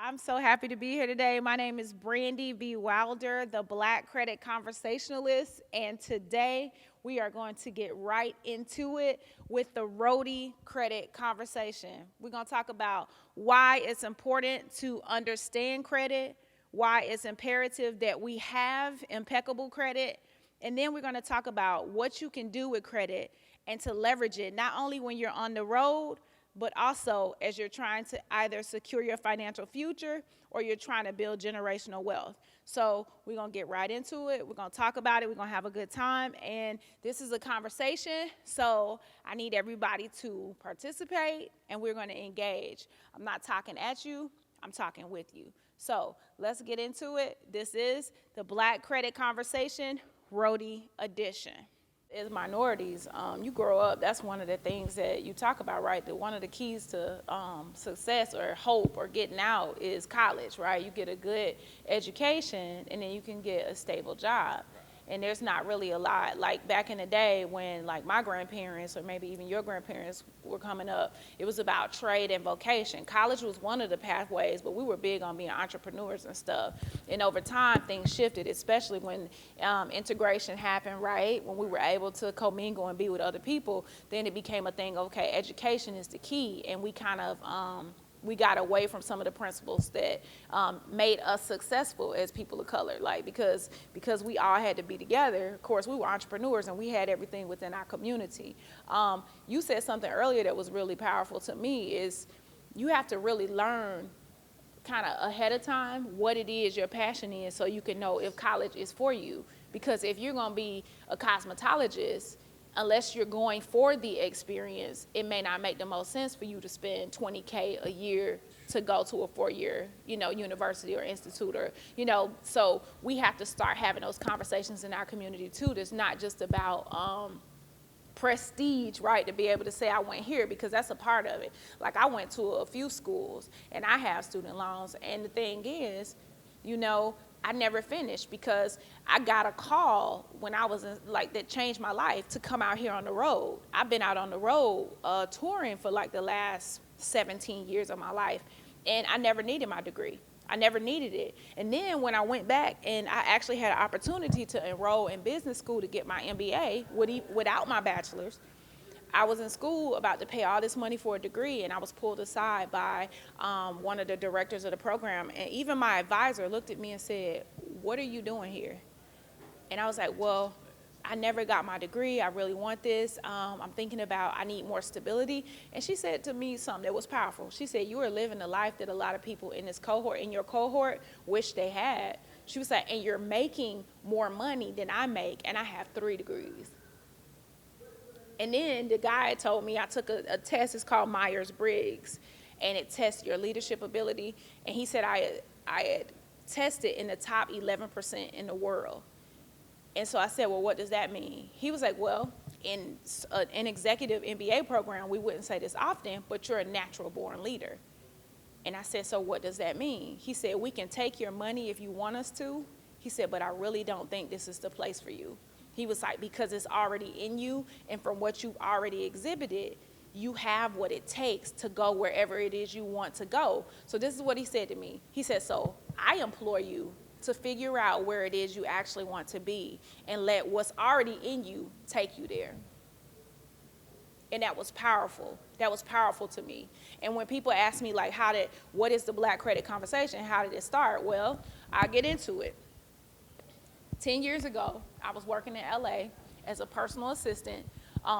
I'm so happy to be here today. My name is Brandee Wilder, the Black Credit Conversationalist, and today we are going to get right into it with the ROCU credit conversation. We're going to talk about why it's important to understand credit, why it's imperative that we have impeccable credit, and then we're going to talk about what you can do with credit and to leverage it, not only when you're on the road, but also as you're trying to either secure your financial future or you're trying to build generational wealth. So we're going to get right into it. We're going to talk about it. We're going to have a good time. And this is a conversation, so I need everybody to participate and we're going to engage. I'm not talking at you. I'm talking with you. So let's get into it. This is the Black Credit Conversation, ROCU edition. As minorities, you grow up, that's one of the things that you talk about, right? That one of the keys to success or hope or getting out is college, right? You get a good education and then you can get a stable job. And there's not really a lot, like back in the day when like my grandparents or maybe even your grandparents were coming up, it was about trade and vocation. College was one of the pathways, but we were big on being entrepreneurs and stuff. And over time, things shifted, especially when integration happened, right? When we were able to commingle and be with other people, then it became a thing, okay, education is the key. And we kind of, we got away from some of the principles that made us successful as people of color, like because we all had to be together. Of course, we were entrepreneurs and we had everything within our community. You said something earlier that was really powerful to me is you have to really learn kind of ahead of time what it is your passion is so you can know if college is for you. Because if you're going to be a cosmetologist, unless you're going for the experience, it may not make the most sense for you to spend $20K a year to go to a 4-year, university or institute or, so we have to start having those conversations in our community too. That's not just about prestige, right, to be able to say I went here, because that's a part of it. Like I went to a few schools and I have student loans, and the thing is, I never finished because I got a call when I was that changed my life to come out here on the road. I've been out on the road touring for like the last 17 years of my life, and I never needed my degree. I never needed it. And then when I went back and I actually had an opportunity to enroll in business school to get my MBA without my bachelor's, I was in school about to pay all this money for a degree, and I was pulled aside by one of the directors of the program. And even my advisor looked at me and said, "What are you doing here?" And I was like, well, I never got my degree. I really want this. I'm thinking about, I need more stability. And she said to me something that was powerful. She said, you are living the life that a lot of people in your cohort, wish they had. She was like, and you're making more money than I make, and I have 3 degrees. And then the guy told me, I took a test, it's called Myers-Briggs, and it tests your leadership ability. And he said I had tested in the top 11% in the world. And so I said, well, what does that mean? He was like, well, in an executive MBA program, we wouldn't say this often, but you're a natural born leader. And I said, so what does that mean? He said, we can take your money if you want us to. He said, but I really don't think this is the place for you. He was like, because it's already in you, and from what you've already exhibited, you have what it takes to go wherever it is you want to go. So this is what he said to me. He said, so I implore you to figure out where it is you actually want to be and let what's already in you take you there. And that was powerful. That was powerful to me. And when people ask me, like, what is the Black Credit Conversation? How did it start? Well, I'll get into it. 10 years ago, I was working in LA as a personal assistant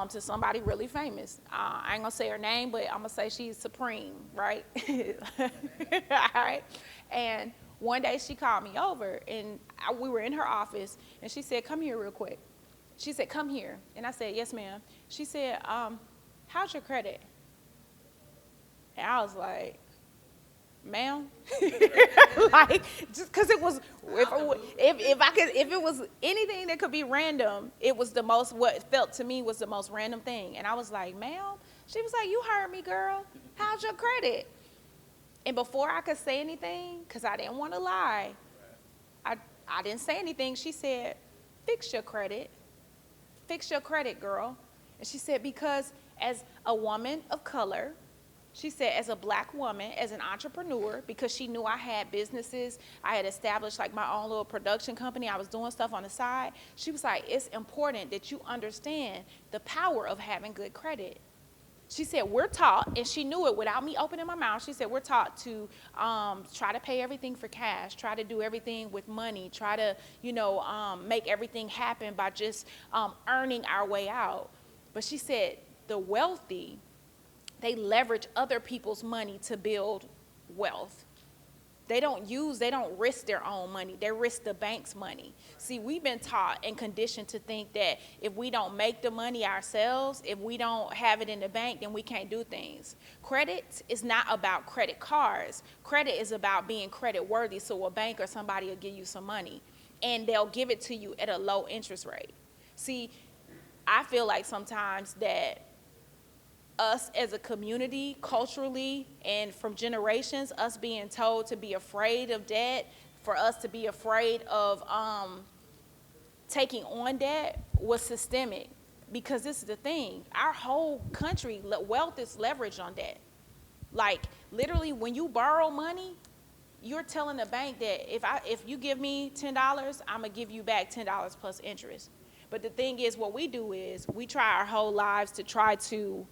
to somebody really famous. I ain't gonna say her name, but I'm gonna say she's supreme, right? All right. And one day she called me over, and we were in her office, and she said, come here real quick. She said, come here. And I said, yes, ma'am. She said, how's your credit? And I was like, ma'am, like, just because it was, if it was anything that could be random, it was what felt to me was the most random thing. And I was like, ma'am, she was like, you heard me, girl. How's your credit? And before I could say anything, because I didn't want to lie, I didn't say anything. She said, fix your credit. Fix your credit, girl. And she said, because as a woman of color, She said, as a black woman, as an entrepreneur, because she knew I had businesses, I had established like my own little production company, I was doing stuff on the side. She was like, it's important that you understand the power of having good credit. She said, we're taught, and she knew it without me opening my mouth, she said, we're taught to try to pay everything for cash, try to do everything with money, try to, make everything happen by just earning our way out. But she said, the wealthy, they leverage other people's money to build wealth. They don't risk their own money. They risk the bank's money. See, we've been taught and conditioned to think that if we don't make the money ourselves, if we don't have it in the bank, then we can't do things. Credit is not about credit cards. Credit is about being credit worthy, so a bank or somebody will give you some money, and they'll give it to you at a low interest rate. See, I feel like sometimes that us as a community, culturally, and from generations, us being told to be afraid of debt, for us to be afraid of taking on debt was systemic. Because this is the thing, our whole country, wealth is leveraged on debt. Like, literally, when you borrow money, you're telling the bank that if you give me $10, I'm gonna give you back $10 plus interest. But the thing is, what we do is we try our whole lives to try to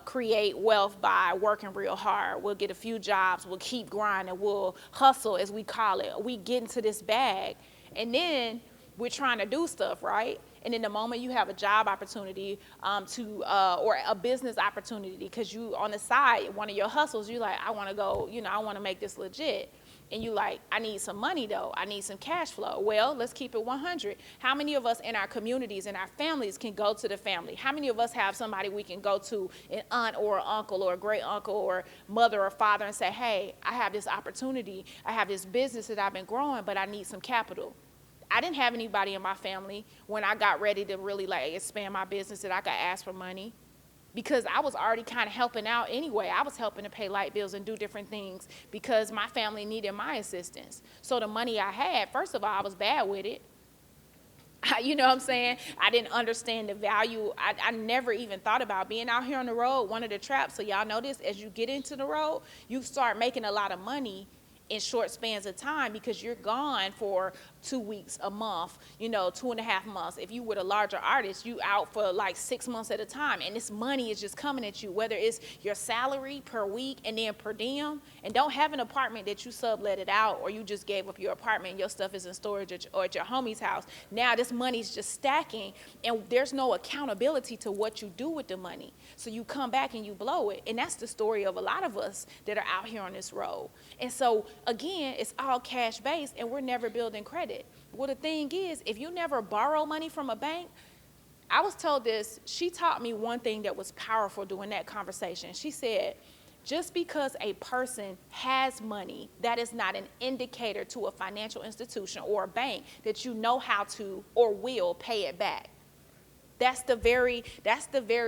create wealth by working real hard. We'll get a few jobs, we'll keep grinding, we'll hustle, as we call it. We get into this bag, and then we're trying to do stuff, right? And in the moment you have a job opportunity or a business opportunity, because you on the side, one of your hustles, you like, I want to go, I want to make this legit. And you like, I need some money though. I need some cash flow. Well, let's keep it 100. How many of us in our communities and our families can go to the family? How many of us have somebody we can go to, an aunt or an uncle or a great uncle or mother or father, and say, hey, I have this opportunity. I have this business that I've been growing, but I need some capital. I didn't have anybody in my family when I got ready to really like expand my business that I could ask for money, because I was already kind of helping out anyway. I was helping to pay light bills and do different things because my family needed my assistance. So the money I had, first of all, I was bad with it. You know what I'm saying? I didn't understand the value. I never even thought about being out here on the road. One of the traps, so y'all know this, as you get into the road, you start making a lot of money in short spans of time, because you're gone for 2 weeks, a month, 2.5 months. If you were a larger artist, you out for like 6 months at a time, and this money is just coming at you, whether it's your salary per week and then per diem. And don't have an apartment that you sublet it out, or you just gave up your apartment and your stuff is in storage or at your homie's house. Now this money's just stacking, and there's no accountability to what you do with the money. So you come back and you blow it. And that's the story of a lot of us that are out here on this road. And so again, it's all cash based, and we're never building credit. Well, the thing is, if you never borrow money from a bank, I was told this, she taught me one thing that was powerful during that conversation. She said, just because a person has money, that is not an indicator to a financial institution or a bank that you know how to or will pay it back. That's the very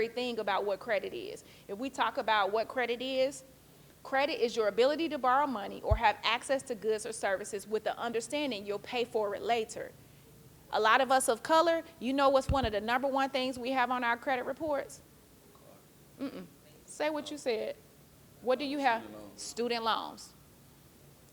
thing about what credit is. If we talk about what credit is your ability to borrow money or have access to goods or services with the understanding you'll pay for it later. A lot of us of color, what's one of the number one things we have on our credit reports? Say what you said. What do you have? Student loans.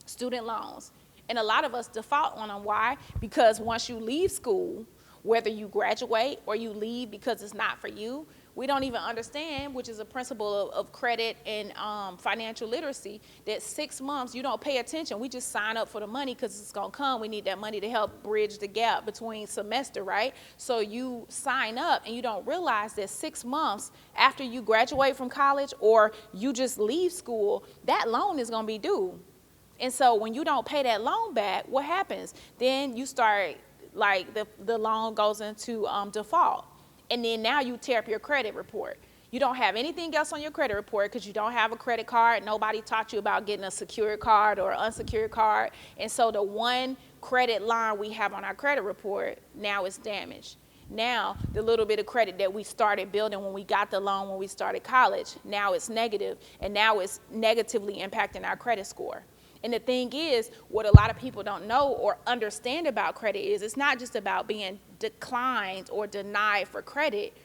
Student loans. And a lot of us default on them. Why? Because once you leave school, whether you graduate or you leave because it's not for you, we don't even understand, which is a principle of credit and financial literacy, that 6 months you don't pay attention. We just sign up for the money because it's going to come. We need that money to help bridge the gap between semester, right? So you sign up and you don't realize that 6 months after you graduate from college or you just leave school, that loan is going to be due. And so when you don't pay that loan back, what happens? Then you start, like the loan goes into default. And then now you tear up your credit report. You don't have anything else on your credit report because you don't have a credit card. Nobody taught you about getting a secured card or unsecured card. And so the one credit line we have on our credit report now is damaged. Now the little bit of credit that we started building when we got the loan, when we started college, now it's negative, and now it's negatively impacting our credit score. And the thing is, what a lot of people don't know or understand about credit is it's not just about being declined or denied for credit.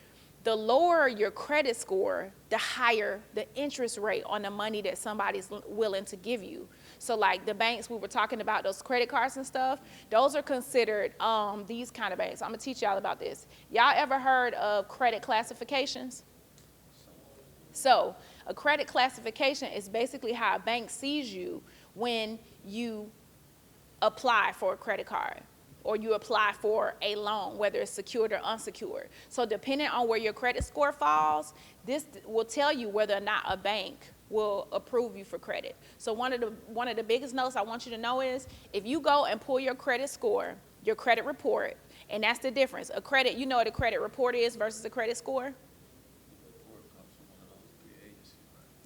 the lower your credit score, the higher the interest rate on the money that somebody's willing to give you. So like the banks we were talking about, those credit cards and stuff, those are considered these kind of banks. I'm gonna teach y'all about this. Y'all ever heard of credit classifications? So a credit classification is basically how a bank sees you when you apply for a credit card or you apply for a loan, whether it's secured or unsecured. So depending on where your credit score falls, this will tell you whether or not a bank will approve you for credit. So one of the biggest notes I want you to know is if you go and pull your credit score, your credit report, and that's the difference. A credit, you know what a credit report is versus a credit score?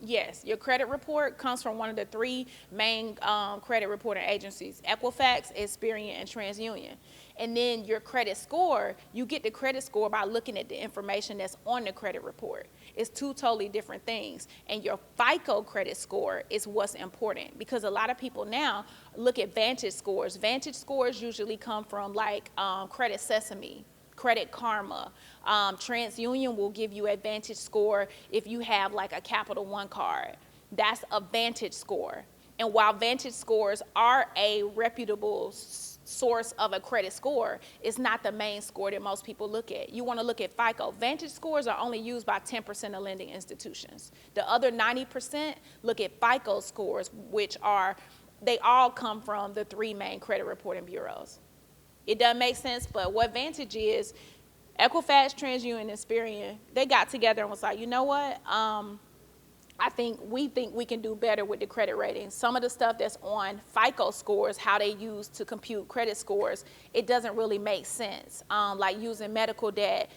Yes, your credit report comes from one of the three main credit reporting agencies, Equifax, Experian, and TransUnion. And then your credit score, you get the credit score by looking at the information that's on the credit report. It's two totally different things. And your FICO credit score is what's important because a lot of people now look at Vantage scores. Vantage scores usually come from like Credit Sesame, Credit Karma. TransUnion will give you a Vantage score if you have like a Capital One card. That's a Vantage score. And while Vantage scores are a reputable source of a credit score, it's not the main score that most people look at. You want to look at FICO. Vantage scores are only used by 10% of lending institutions. The other 90% look at FICO scores, which are, they all come from the three main credit reporting bureaus. It doesn't make sense, but what Vantage is, Equifax, TransUnion, and Experian, they got together and was like, you know what? We think we can do better with the credit ratings. Some of the stuff that's on FICO scores, how they use to compute credit scores, it doesn't really make sense. Like using medical debt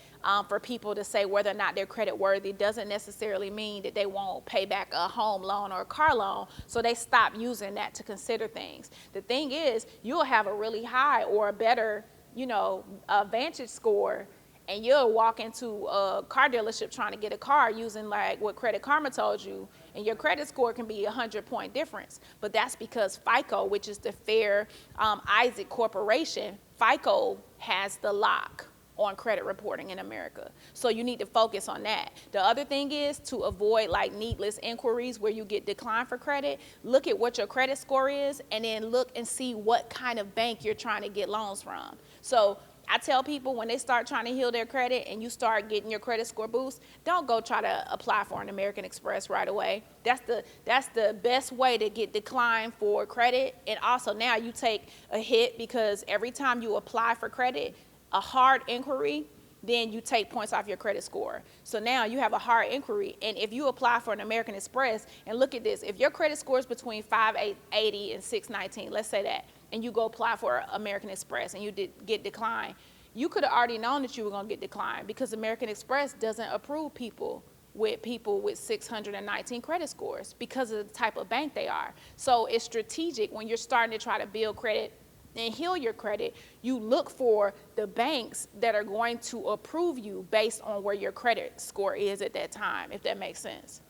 for people to say whether or not they're credit worthy doesn't necessarily mean that they won't pay back a home loan or a car loan. So they stop using that to consider things. The thing is, you'll have a really high or a better, Vantage score, and you'll walk into a car dealership trying to get a car using like what Credit Karma told you, and your credit score can be 100-point difference. But that's because FICO, which is the Fair Isaac Corporation, FICO has the lock on credit reporting in America. So you need to focus on that. The other thing is to avoid like needless inquiries where you get declined for credit. Look at what your credit score is and then look and see what kind of bank you're trying to get loans from. So I tell people when they start trying to heal their credit and you start getting your credit score boost, don't go try to apply for an American Express right away. That's the best way to get declined for credit. And also now you take a hit because every time you apply for credit, a hard inquiry, then you take points off your credit score. So now you have a hard inquiry, and if you apply for an American Express, and look at this, if your credit score is between 580 and 619, let's say that, and you go apply for American Express and you get declined, you could have already known that you were going to get declined because American Express doesn't approve people with 619 credit scores because of the type of bank they are. So it's strategic when you're starting to try to build credit and heal your credit, you look for the banks that are going to approve you based on where your credit score is at that time, if that makes sense.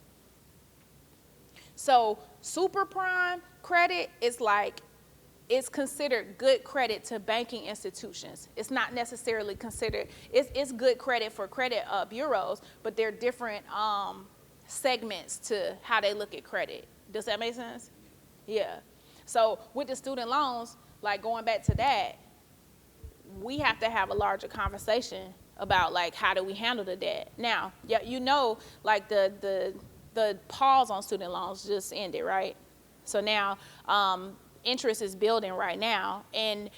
So super prime credit is like, it's considered good credit to banking institutions. It's not necessarily considered, it's good credit for credit bureaus, but there are different segments to how they look at credit. Does that make sense? Yeah. So with the student loans, like going back to that, we have to have a larger conversation about like how do we handle the debt. Now, yeah, like the pause on student loans just ended, right? So now interest is building right now, and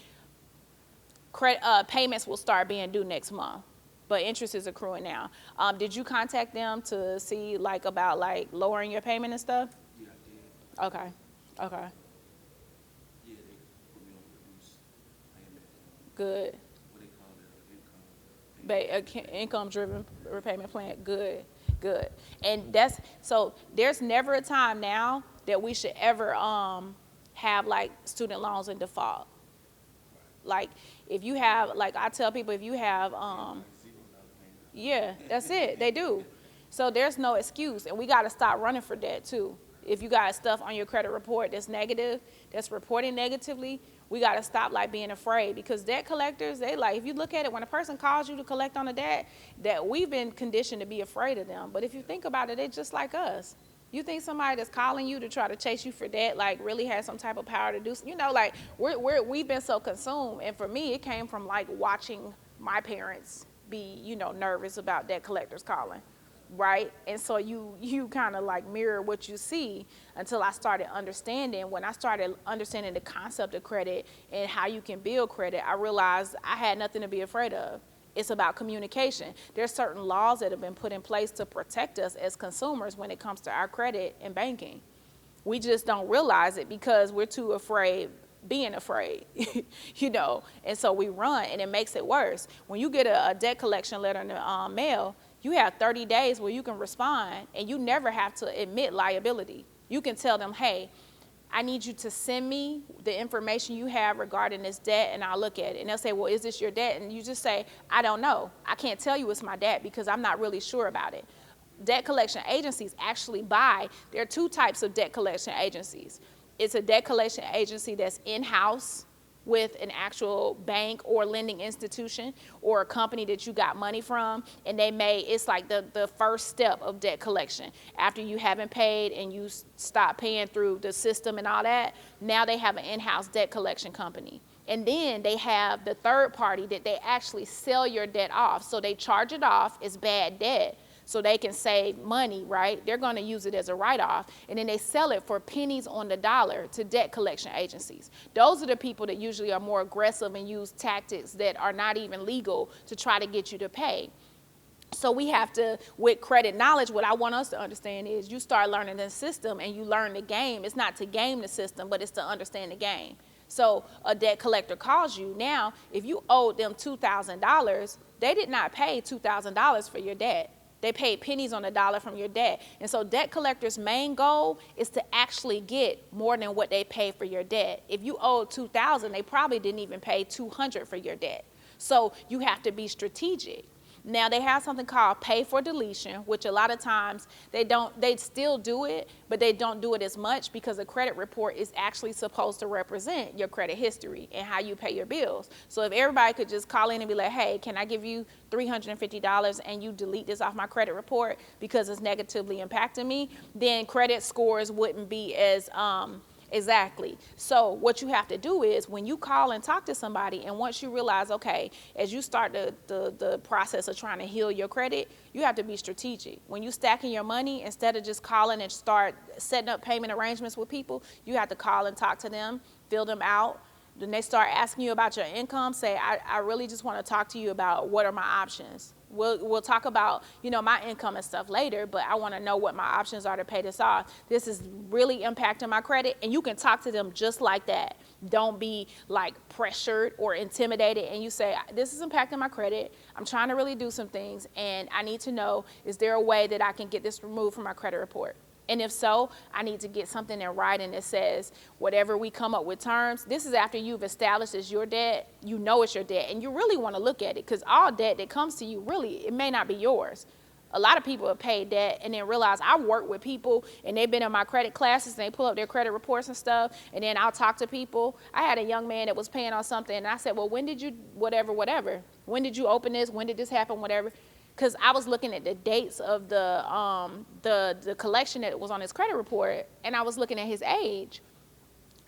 payments will start being due next month, but interest is accruing now. Did you contact them to see like about like lowering your payment and stuff? Yeah, I did. Okay. Good. What they call it, Income-driven repayment plan. Good. And there's never a time now that we should ever have like student loans in default. Like if you have, like I tell people, if you have, yeah, that's it. They do. So there's no excuse, and we got to stop running for debt too. If you got stuff on your credit report that's negative, that's reporting negatively, we got to stop like being afraid, because debt collectors, they like, if you look at it, when a person calls you to collect on a debt, that we've been conditioned to be afraid of them. But if you think about it, they're just like us. You think somebody that's calling you to try to chase you for debt like really has some type of power to do, you know, like we've been so consumed. And for me, it came from like watching my parents be, you know, nervous about debt collectors calling, right? And so you kind of like mirror what you see, until I started understanding. When I started understanding the concept of credit and how you can build credit, I realized I had nothing to be afraid of. It's about communication. There's certain laws that have been put in place to protect us as consumers when it comes to our credit and banking. We just don't realize it because we're too afraid being afraid, you know, and so we run, and it makes it worse. When you get a debt collection letter in the mail, you have 30 days where you can respond, and you never have to admit liability. You can tell them, hey, I need you to send me the information you have regarding this debt, and I'll look at it. And they'll say, well, is this your debt? And you just say, I don't know. I can't tell you it's my debt because I'm not really sure about it. Debt collection agencies actually there are two types of debt collection agencies. It's a debt collection agency that's in-house with an actual bank or lending institution or a company that you got money from, and it's like the first step of debt collection. After you haven't paid and you stop paying through the system and all that, now they have an in-house debt collection company. And then they have the third party that they actually sell your debt off. So they charge it off as bad debt, so they can save money, right? They're going to use it as a write-off, and then they sell it for pennies on the dollar to debt collection agencies. Those are the people that usually are more aggressive and use tactics that are not even legal to try to get you to pay. So we have to, with credit knowledge, what I want us to understand is you start learning the system and you learn the game. It's not to game the system, but it's to understand the game. So a debt collector calls you. Now, if you owed them $2,000, they did not pay $2,000 for your debt. They paid pennies on the dollar from your debt. And so debt collectors' main goal is to actually get more than what they pay for your debt. If you owed $2,000, they probably didn't even pay $200 for your debt. So you have to be strategic. Now, they have something called pay for deletion, which a lot of times they still do it, but they don't do it as much because a credit report is actually supposed to represent your credit history and how you pay your bills. So if everybody could just call in and be like, hey, can I give you $350 and you delete this off my credit report because it's negatively impacting me, then credit scores wouldn't be as exactly. So what you have to do is when you call and talk to somebody, and once you realize, okay, as you start the process of trying to heal your credit, you have to be strategic. When you stacking your money, instead of just calling and start setting up payment arrangements with people, you have to call and talk to them, fill them out. Then they start asking you about your income, say, I really just want to talk to you about what are my options. We'll talk about, you know, my income and stuff later, but I want to know what my options are to pay this off. This is really impacting my credit, and you can talk to them just like that. Don't be like pressured or intimidated, and you say, this is impacting my credit. I'm trying to really do some things, and I need to know, is there a way that I can get this removed from my credit report? And if so, I need to get something in writing that says whatever we come up with terms, this is after you've established it's your debt, you know it's your debt, and you really want to look at it, because all debt that comes to you, really, it may not be yours. A lot of people have paid debt and then realize I work with people and they've been in my credit classes and they pull up their credit reports and stuff, and then I'll talk to people. I had a young man that was paying on something, and I said, well, when did you, whatever, when did you open this, when did this happen, whatever. Because I was looking at the dates of the collection that was on his credit report, and I was looking at his age.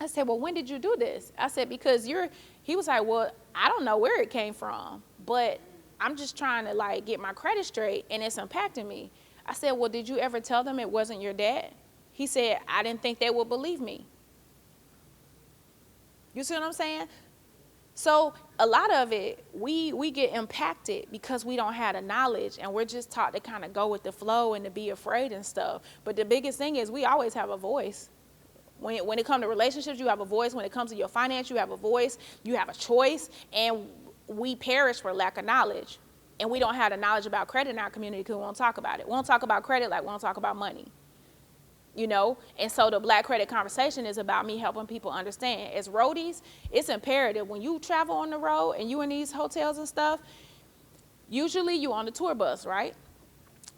I said, well, when did you do this? I said, because he was like, well, I don't know where it came from, but I'm just trying to like get my credit straight, and it's impacting me. I said, well, did you ever tell them it wasn't your debt? He said, I didn't think they would believe me. You see what I'm saying? So a lot of it, we get impacted because we don't have the knowledge, and we're just taught to kind of go with the flow and to be afraid and stuff. But the biggest thing is we always have a voice. When it comes to relationships, you have a voice. When it comes to your finance, you have a voice. You have a choice. And we perish for lack of knowledge. And we don't have the knowledge about credit in our community because we won't talk about it. We won't talk about credit like we won't talk about money. You know, and so the Black Credit Conversation is about me helping people understand. As roadies, it's imperative when you travel on the road and you in these hotels and stuff, usually you on the tour bus, right?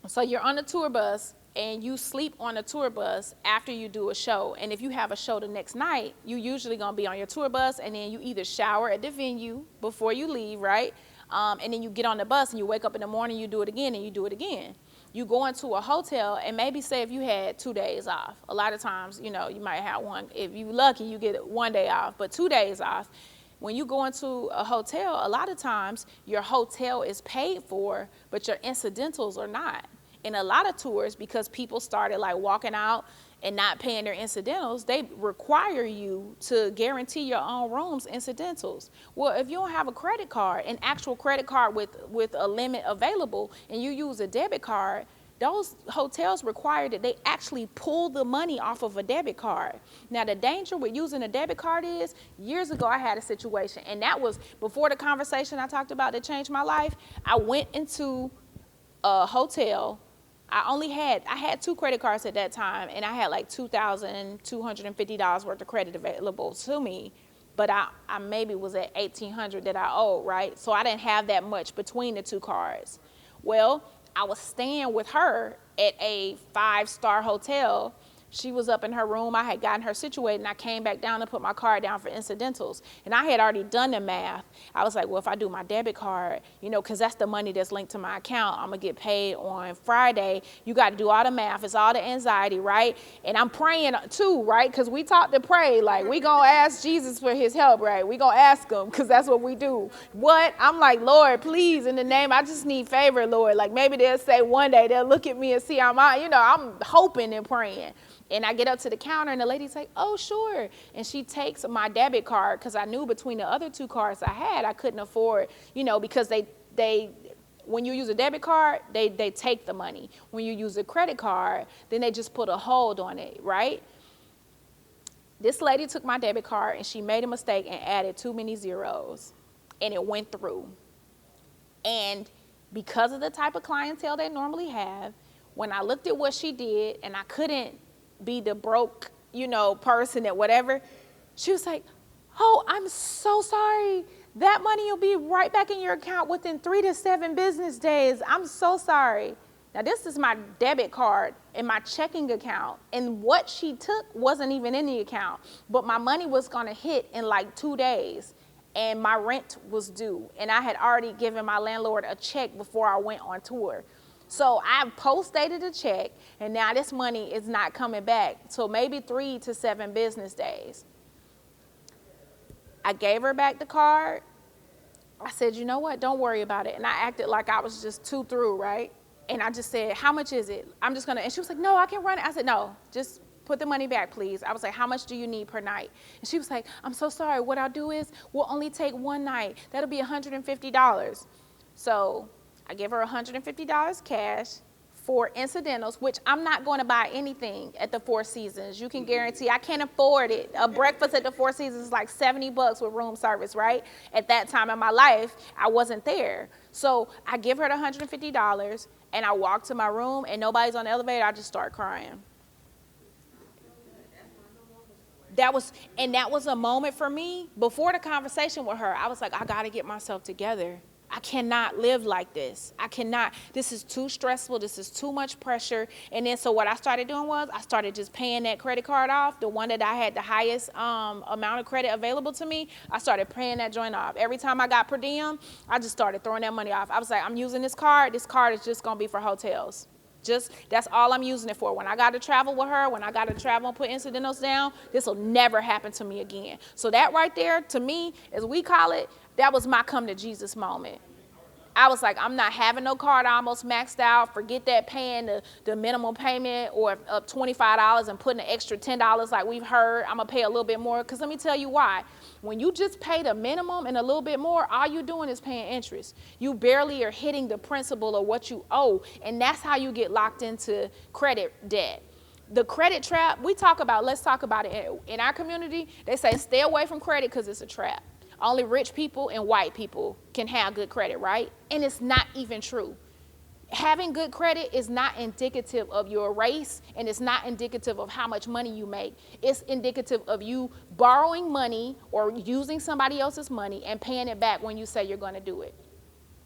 So you're on the tour bus and you sleep on a tour bus after you do a show, and if you have a show the next night, you usually gonna be on your tour bus, and then you either shower at the venue before you leave, right? And then you get on the bus and you wake up in the morning, you do it again, and you do it again. You go into a hotel, and maybe say if you had 2 days off, a lot of times, you know, you might have one, if you're lucky, you get 1 day off, but 2 days off. When you go into a hotel, a lot of times your hotel is paid for, but your incidentals are not. In a lot of tours, because people started like walking out and not paying their incidentals, they require you to guarantee your own rooms incidentals. Well, if you don't have a credit card, an actual credit card with a limit available, and you use a debit card, those hotels require that they actually pull the money off of a debit card. Now, the danger with using a debit card is, years ago I had a situation, and that was before the conversation I talked about that changed my life. I went into a hotel. I had 2 credit cards at that time, and I had like $2,250 worth of credit available to me, but I maybe was at $1,800 that I owed, right? So I didn't have that much between the 2 cards. Well, I was staying with her at a 5-star hotel. She was up in her room. I had gotten her situated, and I came back down to put my card down for incidentals. And I had already done the math. I was like, well, if I do my debit card, you know, because that's the money that's linked to my account, I'm going to get paid on Friday. You got to do all the math. It's all the anxiety, right? And I'm praying too, right? Because we taught to pray. Like, we going to ask Jesus for his help, right? We going to ask him, because that's what we do. What? I'm like, Lord, please, in the name, I just need favor, Lord. Like, maybe they'll say one day, they'll look at me and see I'm hoping and praying. And I get up to the counter, and the lady's like, oh, sure. And she takes my debit card, because I knew between the other 2 cards I had, I couldn't afford, you know, because when you use a debit card, they take the money. When you use a credit card, then they just put a hold on it, right? This lady took my debit card, and she made a mistake and added too many zeros, and it went through. And because of the type of clientele they normally have, when I looked at what she did, and I couldn't be the broke, you know, person at whatever, she was like, oh, I'm so sorry. That money will be right back in your account within 3 to 7 business days. I'm so sorry. Now, this is my debit card and my checking account, and what she took wasn't even in the account, but my money was going to hit in like 2 days, and my rent was due, and I had already given my landlord a check before I went on tour. So I post-dated a check, and now this money is not coming back. So maybe 3 to 7 business days. I gave her back the card. I said, you know what? Don't worry about it. And I acted like I was just too through, right? And I just said, how much is it? I'm just going to, and she was like, no, I can run it. I said, no, just put the money back, please. I was like, how much do you need per night? And she was like, I'm so sorry. What I'll do is we'll only take 1 night. That'll be $150. So I give her $150 cash for incidentals, which I'm not going to buy anything at the Four Seasons. You can guarantee I can't afford it. A breakfast at the Four Seasons is like $70 with room service, right? At that time in my life, I wasn't there. So I give her the $150, and I walk to my room, and nobody's on the elevator. I just start crying. That was a moment for me. Before the conversation with her, I was like, I got to get myself together. I cannot live like this. I cannot. This is too stressful. This is too much pressure. And then so what I started doing was I started just paying that credit card off, the one that I had the highest amount of credit available to me. I started paying that joint off. Every time I got per diem, I just started throwing that money off. I was like, I'm using this card. This card is just going to be for hotels. That's all I'm using it for. When I got to travel with her, when I got to travel and put incidentals down, this will never happen to me again. So that right there, to me, as we call it, that was my come to Jesus moment. I was like, I'm not having no card. I almost maxed out. Forget that paying the minimum payment or up $25 and putting an extra $10 like we've heard. I'm going to pay a little bit more, because let me tell you why. When you just pay the minimum and a little bit more, all you're doing is paying interest. You barely are hitting the principal of what you owe, and that's how you get locked into credit debt. The credit trap, let's talk about it. In our community, they say stay away from credit because it's a trap. Only rich people and white people can have good credit, right? And it's not even true. Having good credit is not indicative of your race, and it's not indicative of how much money you make. It's indicative of you borrowing money or using somebody else's money and paying it back when you say you're going to do it.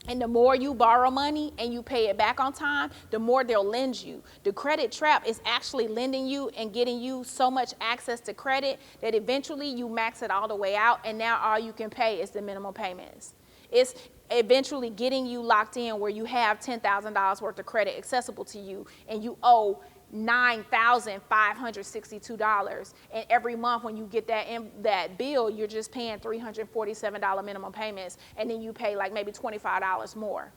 And the more you borrow money and you pay it back on time, the more they'll lend you. The credit trap is actually lending you and getting you so much access to credit that eventually you max it all the way out, and now all you can pay is the minimum payments. It's eventually getting you locked in where you have $10,000 worth of credit accessible to you and you owe $9,562, and every month when you get that bill, you're just paying $347 minimum payments, and then you pay like maybe $25 more.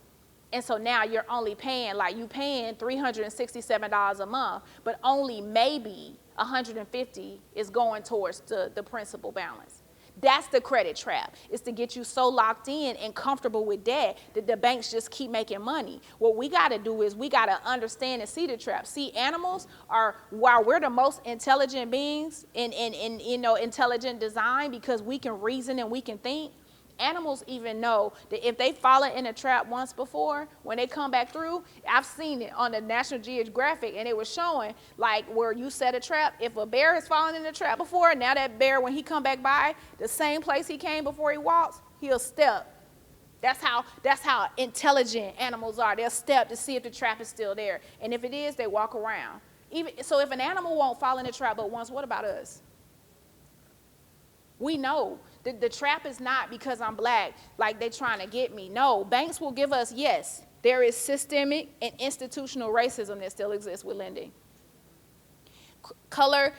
And so now you're only paying, like you paying $367 a month, but only maybe $150 is going towards the principal balance. That's the credit trap. It's to get you so locked in and comfortable with debt that the banks just keep making money. What we got to do is we got to understand and see the trap. See, animals are, while we're the most intelligent beings in intelligent design because we can reason and we can think, animals even know that if they fallen in a trap once before, when they come back through, I've seen it on the National Geographic, and it was showing like where you set a trap. If a bear has fallen in a trap before, now that bear, when he come back by the same place he came before he walks, he'll step. That's how intelligent animals are. They'll step to see if the trap is still there, and if it is, they walk around. Even so, if an animal won't fall in a trap but once, what about us? We know. The trap is not because I'm black, like they're trying to get me. No, banks will give us, yes, there is systemic and institutional racism that still exists with lending. Color,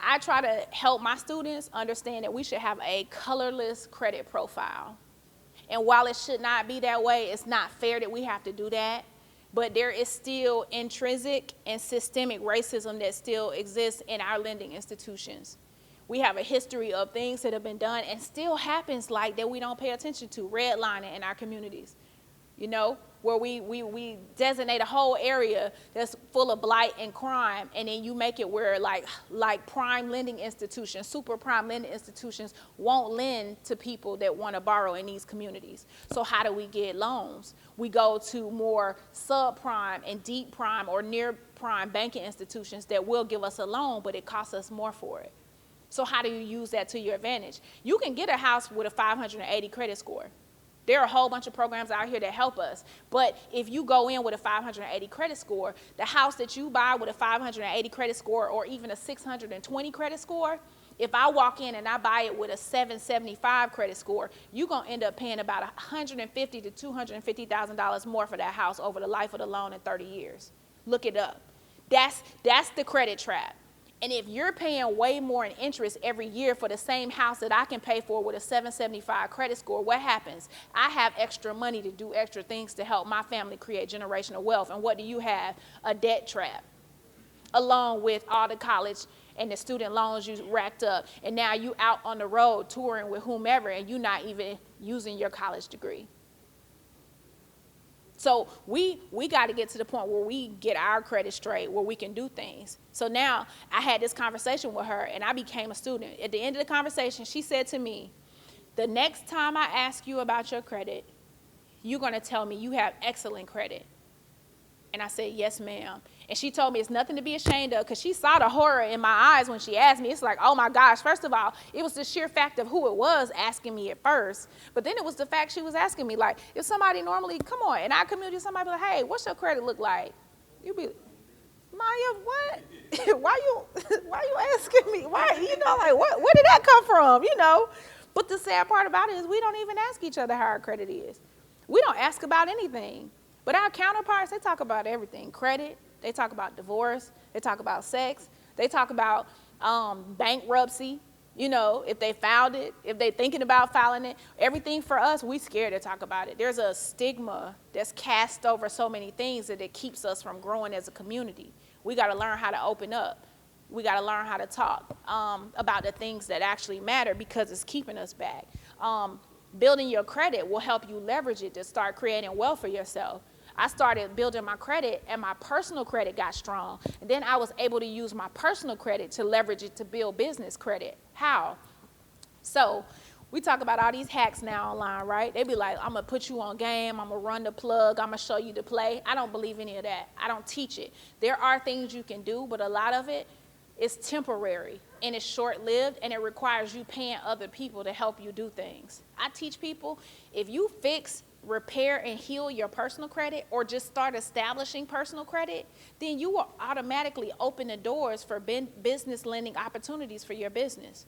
I try to help my students understand that we should have a colorless credit profile. And while it should not be that way, it's not fair that we have to do that. But there is still intrinsic and systemic racism that still exists in our lending institutions. We have a history of things that have been done and still happens like that we don't pay attention to, redlining in our communities, where we designate a whole area that's full of blight and crime, and then you make it where like prime lending institutions, super prime lending institutions won't lend to people that want to borrow in these communities. So how do we get loans? We go to more subprime and deep prime or near prime banking institutions that will give us a loan, but it costs us more for it. So how do you use that to your advantage? You can get a house with a 580 credit score. There are a whole bunch of programs out here that help us. But if you go in with a 580 credit score, the house that you buy with a 580 credit score or even a 620 credit score, if I walk in and I buy it with a 775 credit score, you're going to end up paying about $150,000 to $250,000 more for that house over the life of the loan in 30 years. Look it up. That's the credit trap. And if you're paying way more in interest every year for the same house that I can pay for with a 775 credit score, what happens? I have extra money to do extra things to help my family create generational wealth. And what do you have? A debt trap, along with all the college and the student loans you racked up. And now you out on the road touring with whomever, and you're not even using your college degree. So we got to get to the point where we get our credit straight, where we can do things. So now I had this conversation with her, and I became a student. At the end of the conversation, she said to me, the next time I ask you about your credit, you're going to tell me you have excellent credit. And I said, yes, ma'am. And she told me it's nothing to be ashamed of, because she saw the horror in my eyes when she asked me. It's like, oh my gosh, first of all, it was the sheer fact of who it was asking me at first. But then it was the fact she was asking me, like, if somebody normally, come on, in our community, somebody be like, hey, what's your credit look like? You'd be, Maya, what? why you asking me? Why, like, where did that come from, But the sad part about it is we don't even ask each other how our credit is. We don't ask about anything. But our counterparts, they talk about everything. Credit, they talk about divorce, they talk about sex, they talk about bankruptcy, if they filed it, if they're thinking about filing it. Everything for us, we scared to talk about it. There's a stigma that's cast over so many things that it keeps us from growing as a community. We got to learn how to open up. We got to learn how to talk about the things that actually matter, because it's keeping us back. Building your credit will help you leverage it to start creating wealth for yourself. I started building my credit, and my personal credit got strong. And then I was able to use my personal credit to leverage it to build business credit. How? So we talk about all these hacks now online, right? They be like, I'm going to put you on game. I'm going to run the plug. I'm going to show you the play. I don't believe any of that. I don't teach it. There are things you can do, but a lot of it is temporary, and it's short-lived, and it requires you paying other people to help you do things. I teach people, if you fix repair and heal your personal credit or just start establishing personal credit, then you will automatically open the doors for business lending opportunities for your business.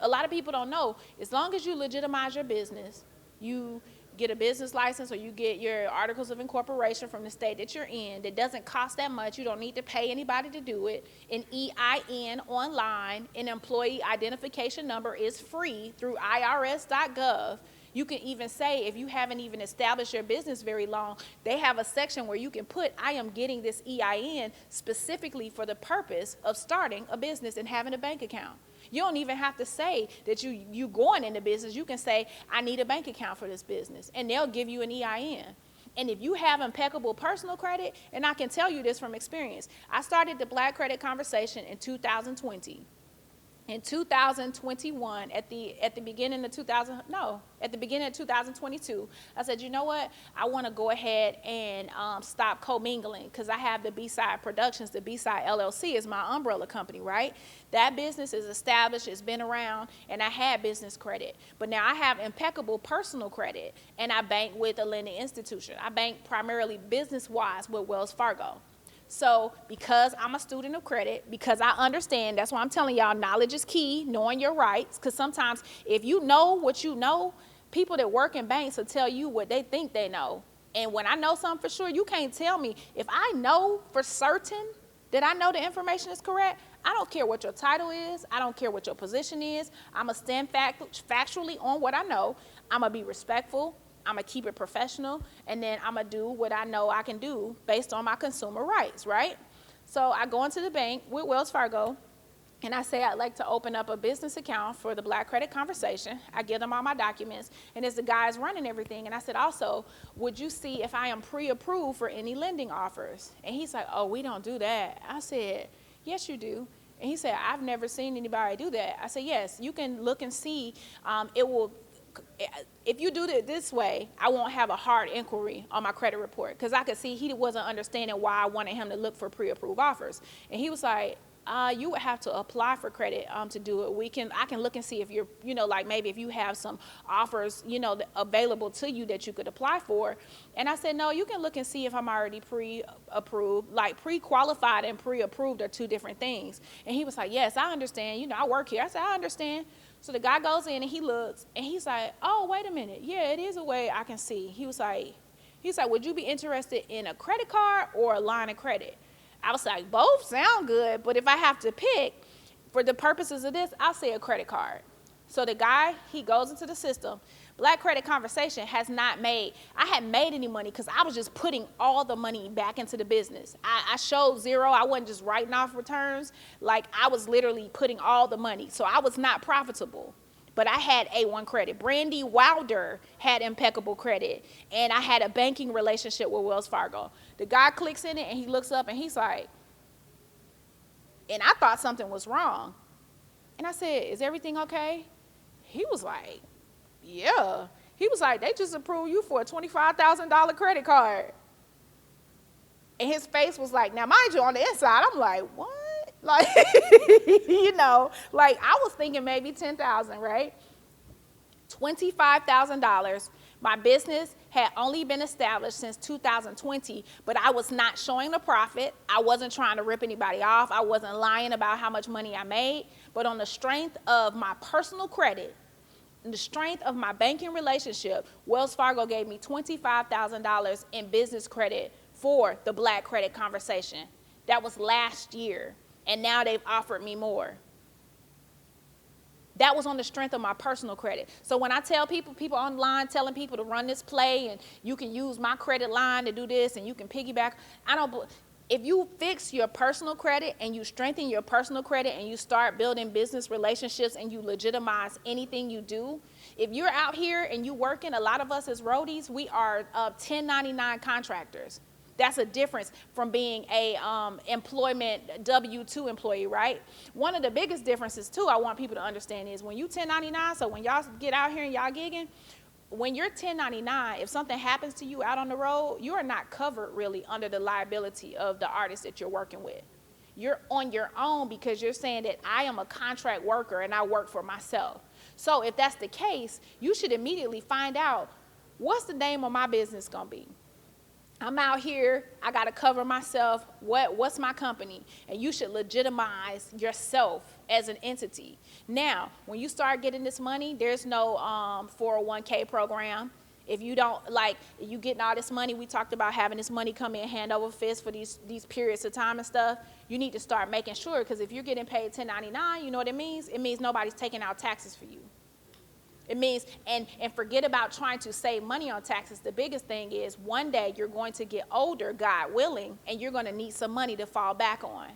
A lot of people don't know, as long as you legitimize your business, you get a business license or you get your articles of incorporation from the state that you're in, that doesn't cost that much. You don't need to pay anybody to do it. An EIN online, an employee identification number is free through irs.gov. You can even say, if you haven't even established your business very long, they have a section where you can put, I am getting this EIN specifically for the purpose of starting a business and having a bank account. You don't even have to say that you going into business. You can say, I need a bank account for this business, and they'll give you an EIN. And if you have impeccable personal credit, and I can tell you this from experience, I started the Black Credit Conversation in 2020. In 2021, at the beginning of 2022, I said, you know what? I want to go ahead and stop commingling, because I have the B-Side Productions. The B-Side LLC is my umbrella company, right? That business is established, it's been around, and I had business credit. But now I have impeccable personal credit, and I bank with a lending institution. I bank primarily business-wise with Wells Fargo. So because I'm a student of credit, because I understand, that's why I'm telling y'all, knowledge is key, knowing your rights, because sometimes if you know what you know, people that work in banks will tell you what they think they know. And when I know something for sure, you can't tell me. If I know for certain that I know the information is correct, I don't care what your title is, I don't care what your position is, I'm going to stand factually on what I know, I'm going to be respectful, I'm going to keep it professional, and then I'm going to do what I know I can do based on my consumer rights, right? So I go into the bank with Wells Fargo, and I say I'd like to open up a business account for the Black Credit Conversation. I give them all my documents, and as the guy's running everything, and I said, also, would you see if I am pre-approved for any lending offers? And he's like, oh, we don't do that. I said, yes, you do. And he said, I've never seen anybody do that. I said, yes, you can look and see. If you do it this way, I won't have a hard inquiry on my credit report, because I could see he wasn't understanding why I wanted him to look for pre-approved offers. And he was like, you would have to apply for credit to do it. I can look and see if you're, like maybe if you have some offers, available to you that you could apply for. And I said, no, you can look and see if I'm already pre-approved. Like pre-qualified and pre-approved are two different things. And he was like, yes, I understand. I work here. I said, I understand. So the guy goes in and he looks and he's like, oh, wait a minute. Yeah, it is a way I can see. He's like, would you be interested in a credit card or a line of credit? I was like, both sound good, but if I have to pick, for the purposes of this, I'll say a credit card. So the guy, he goes into the system. Black Credit Conversation has not made, I hadn't made any money because I was just putting all the money back into the business. I showed zero. I wasn't just writing off returns. Like, I was literally putting all the money. So I was not profitable, but I had A1 credit. Brandee Wilder had impeccable credit, and I had a banking relationship with Wells Fargo. The guy clicks in it, and he looks up, and he's like, and I thought something was wrong. And I said, is everything okay? He was like, yeah. He was like, they just approved you for a $25,000 credit card. And his face was like, now mind you, on the inside, I'm like, what? Like, like I was thinking maybe 10,000, right? $25,000. My business had only been established since 2020, but I was not showing the profit. I wasn't trying to rip anybody off. I wasn't lying about how much money I made. But on the strength of my personal credit, the strength of my banking relationship, Wells Fargo gave me $25,000 in business credit for the Black Credit Conversation. That was last year, and now they've offered me more. That was on the strength of my personal credit. So when I tell people online telling people to run this play and you can use my credit line to do this and you can piggyback, if you fix your personal credit and you strengthen your personal credit and you start building business relationships and you legitimize anything you do, if you're out here and you working, a lot of us as roadies, we are 1099 contractors. That's a difference from being a employment W-2 employee, right? One of the biggest differences too I want people to understand is when you 1099, so when y'all get out here and y'all gigging, when you're 1099, if something happens to you out on the road, you are not covered really under the liability of the artist that you're working with. You're on your own because you're saying that I am a contract worker and I work for myself. So if that's the case, you should immediately find out What's the name of my business gonna be? I'm out here, I gotta cover myself. What's my company? And you should legitimize yourself as an entity. Now, when you start getting this money, there's no 401k program. If you don't, like, you getting all this money, we talked about having this money come in hand over fist for these periods of time and stuff. You need to start making sure, because if you're getting paid 1099, you know what it means? It means nobody's taking out taxes for you. It means, and forget about trying to save money on taxes. The biggest thing is one day you're going to get older, God willing, and you're going to need some money to fall back on.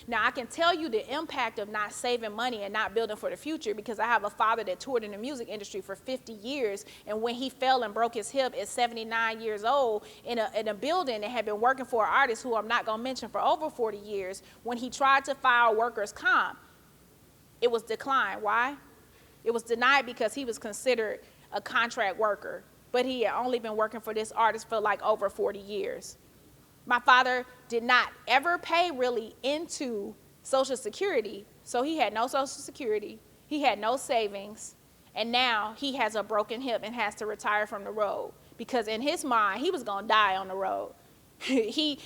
Now, I can tell you the impact of not saving money and not building for the future, because I have a father that toured in the music industry for 50 years, and when he fell and broke his hip at 79 years old in a building that had been working for an artist who I'm not going to mention for over 40 years, when he tried to file workers' comp, it was declined. Why? It was denied because he was considered a contract worker, but he had only been working for this artist for like over 40 years. My father did not ever pay really into Social Security, so he had no Social Security, he had no savings, and now he has a broken hip and has to retire from the road, because in his mind, he was gonna die on the road. He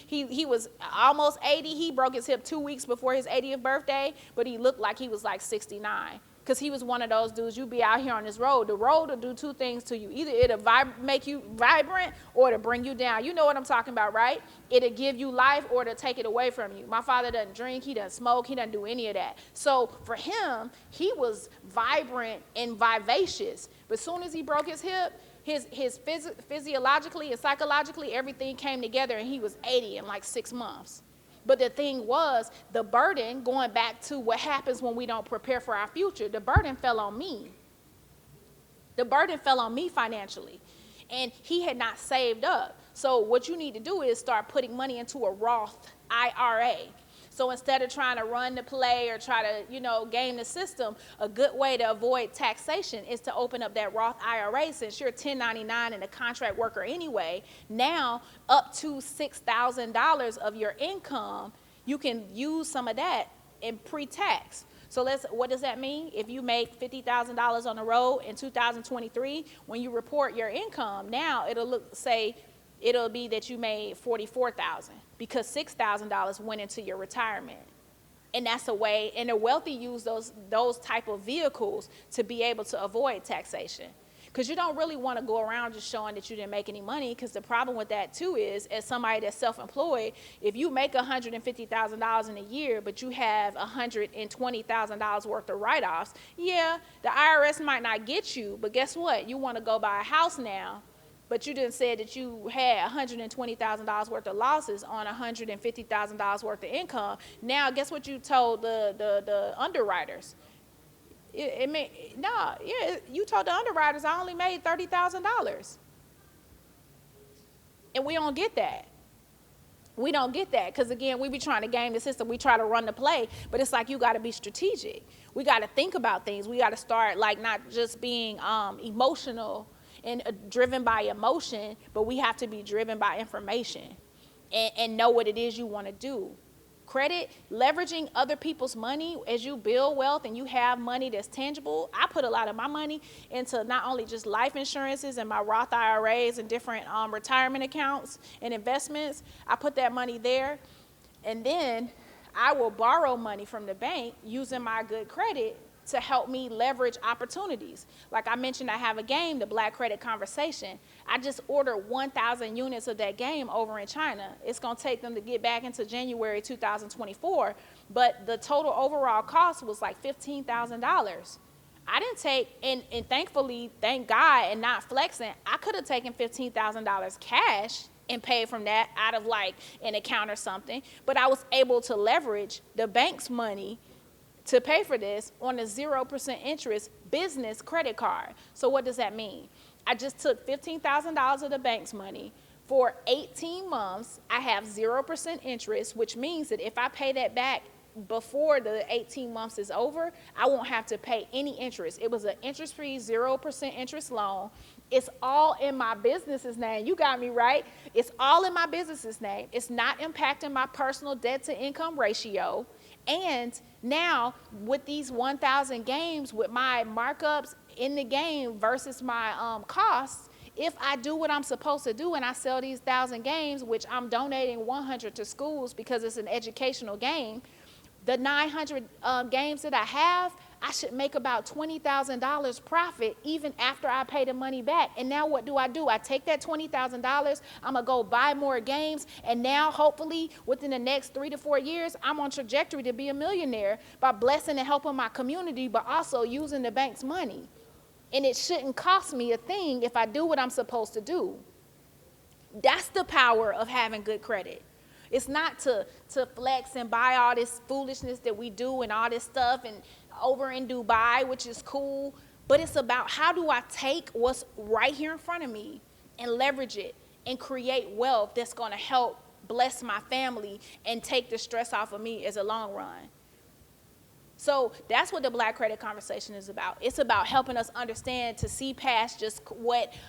was almost 80, he broke his hip 2 weeks before his 80th birthday, but he looked like he was like 69. Because he was one of those dudes, you be out here on this road. The road will do two things to you. Either it'll make you vibrant or it'll bring you down. You know what I'm talking about, right? It'll give you life or it'll take it away from you. My father doesn't drink, he doesn't smoke, he doesn't do any of that. So for him, he was vibrant and vivacious. But as soon as he broke his hip, his physiologically and psychologically, everything came together, and he was 80 in like 6 months. But the thing was, the burden, going back to what happens when we don't prepare for our future, the burden fell on me. The burden fell on me financially. And he had not saved up. So what you need to do is start putting money into a Roth IRA. So instead of trying to run the play or try to, game the system, a good way to avoid taxation is to open up that Roth IRA. Since you're 1099 and a contract worker anyway, now up to $6,000 of your income, you can use some of that in pre-tax. So what does that mean? If you make $50,000 on the road in 2023, when you report your income, now it'll be that you made $44,000 because $6,000 went into your retirement. And that's a way, and the wealthy use those type of vehicles to be able to avoid taxation. Because you don't really want to go around just showing that you didn't make any money, because the problem with that too is, as somebody that's self-employed, if you make $150,000 in a year, but you have $120,000 worth of write-offs, yeah, the IRS might not get you, but guess what? You want to go buy a house now, but you didn't say that you had $120,000 worth of losses on $150,000 worth of income. Now, guess what you told the underwriters? You told the underwriters I only made $30,000. And we don't get that. We don't get that, because again, we be trying to game the system. We try to run the play, but it's like you got to be strategic. We got to think about things. We got to start like not just being emotional and driven by emotion, but we have to be driven by information and know what it is you want to do. Credit, leveraging other people's money as you build wealth and you have money that's tangible. I put a lot of my money into not only just life insurances and my Roth IRAs and different retirement accounts and investments. I put that money there, and then I will borrow money from the bank using my good credit to help me leverage opportunities. Like I mentioned, I have a game, the Black Credit Conversation. I just ordered 1,000 units of that game over in China. It's gonna take them to get back into January 2024, but the total overall cost was like $15,000. I didn't take, and thankfully, thank God, and not flexing, I could have taken $15,000 cash and paid from that out of like an account or something, but I was able to leverage the bank's money to pay for this on a 0% interest business credit card. So what does that mean? I just took $15,000 of the bank's money. For 18 months, I have 0% interest, which means that if I pay that back before the 18 months is over, I won't have to pay any interest. It was an interest-free 0% interest loan. It's all in my business's name. You got me right. It's all in my business's name. It's not impacting my personal debt to income ratio. And now with these 1,000 games, with my markups in the game versus my costs, if I do what I'm supposed to do and I sell these 1,000 games, which I'm donating 100 to schools because it's an educational game, the 900 games that I have, I should make about $20,000 profit even after I pay the money back. And now what do? I take that $20,000, I'm gonna go buy more games, and now hopefully within the next 3 to 4 years, I'm on trajectory to be a millionaire by blessing and helping my community, but also using the bank's money. And it shouldn't cost me a thing if I do what I'm supposed to do. That's the power of having good credit. It's not to flex and buy all this foolishness that we do and all this stuff and over in Dubai, which is cool, but it's about how do I take what's right here in front of me and leverage it and create wealth that's going to help bless my family and take the stress off of me as a long run. So that's what the Black credit conversation is about. It's about helping us understand to see past just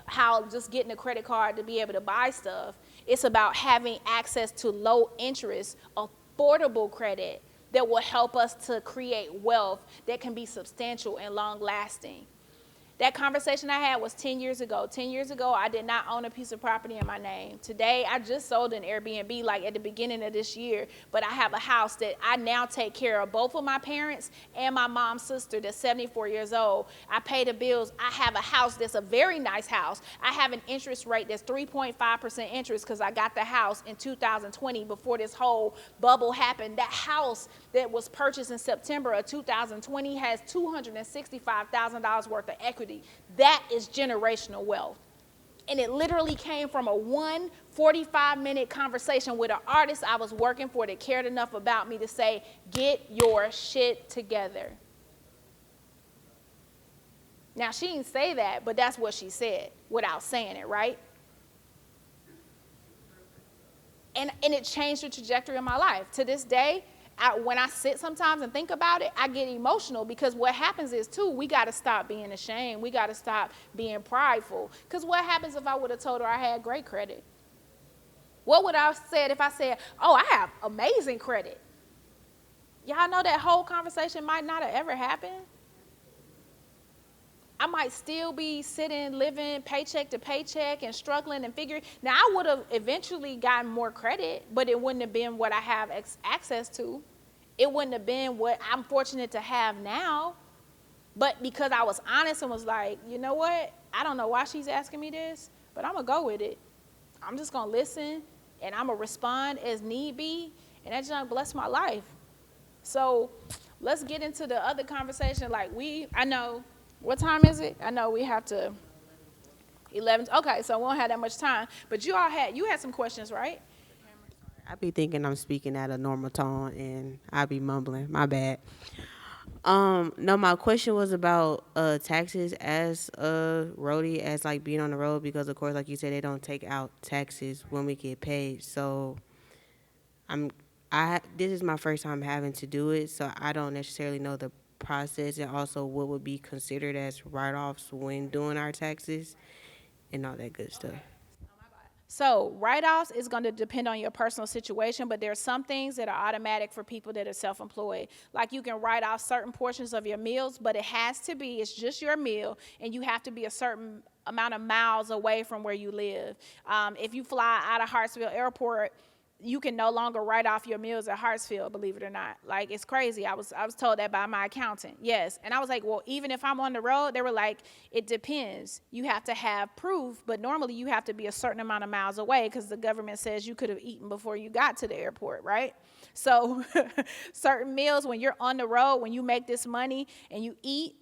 how just getting a credit card to be able to buy stuff. It's about having access to low interest, affordable credit that will help us to create wealth that can be substantial and long lasting. That conversation I had was 10 years ago. 10 years ago, I did not own a piece of property in my name. Today, I just sold an Airbnb like at the beginning of this year, but I have a house that I now take care of both of my parents and my mom's sister that's 74 years old. I pay the bills. I have a house that's a very nice house. I have an interest rate that's 3.5% interest because I got the house in 2020 before this whole bubble happened. That house that was purchased in September of 2020 has $265,000 worth of equity. That is generational wealth. And it literally came from a 45-minute conversation with an artist I was working for that cared enough about me to say, get your shit together. Now, she didn't say that, but that's what she said without saying it, right? And it changed the trajectory of my life. To this day, when I sit sometimes and think about it, I get emotional because what happens is, too, we got to stop being ashamed. We got to stop being prideful. Because what happens if I would have told her I had great credit? What would I have said if I said, oh, I have amazing credit? Y'all know that whole conversation might not have ever happened. I might still be sitting, living paycheck to paycheck and struggling and figuring. Now, I would have eventually gotten more credit, but it wouldn't have been what I have access to. It wouldn't have been what I'm fortunate to have now. But because I was honest and was like, you know what? I don't know why she's asking me this, but I'm going to go with it. I'm just going to listen, and I'm going to respond as need be, and that just bless my life. So let's get into the other conversation. I know. What time is it? I know we have to 11. Okay, so we won't have that much time. But you had some questions, right? I be thinking I'm speaking at a normal tone and I be mumbling. My bad. No, my question was about taxes as a roadie, as like being on the road, because of course, like you said, they don't take out taxes when we get paid. So this is my first time having to do it, so I don't necessarily know the process and also what would be considered as write-offs when doing our taxes and all that good stuff. So write-offs is going to depend on your personal situation, but there are some things that are automatic for people that are self-employed. Like you can write off certain portions of your meals, but it's just your meal, and you have to be a certain amount of miles away from where you live. If you fly out of Hartsfield Airport, you can no longer write off your meals at Hartsfield, believe it or not. Like, it's crazy. I was told that by my accountant. Yes. And I was like, well, even if I'm on the road, they were like, it depends. You have to have proof, but normally you have to be a certain amount of miles away because the government says you could have eaten before you got to the airport, right? So certain meals, when you're on the road, when you make this money and you eat,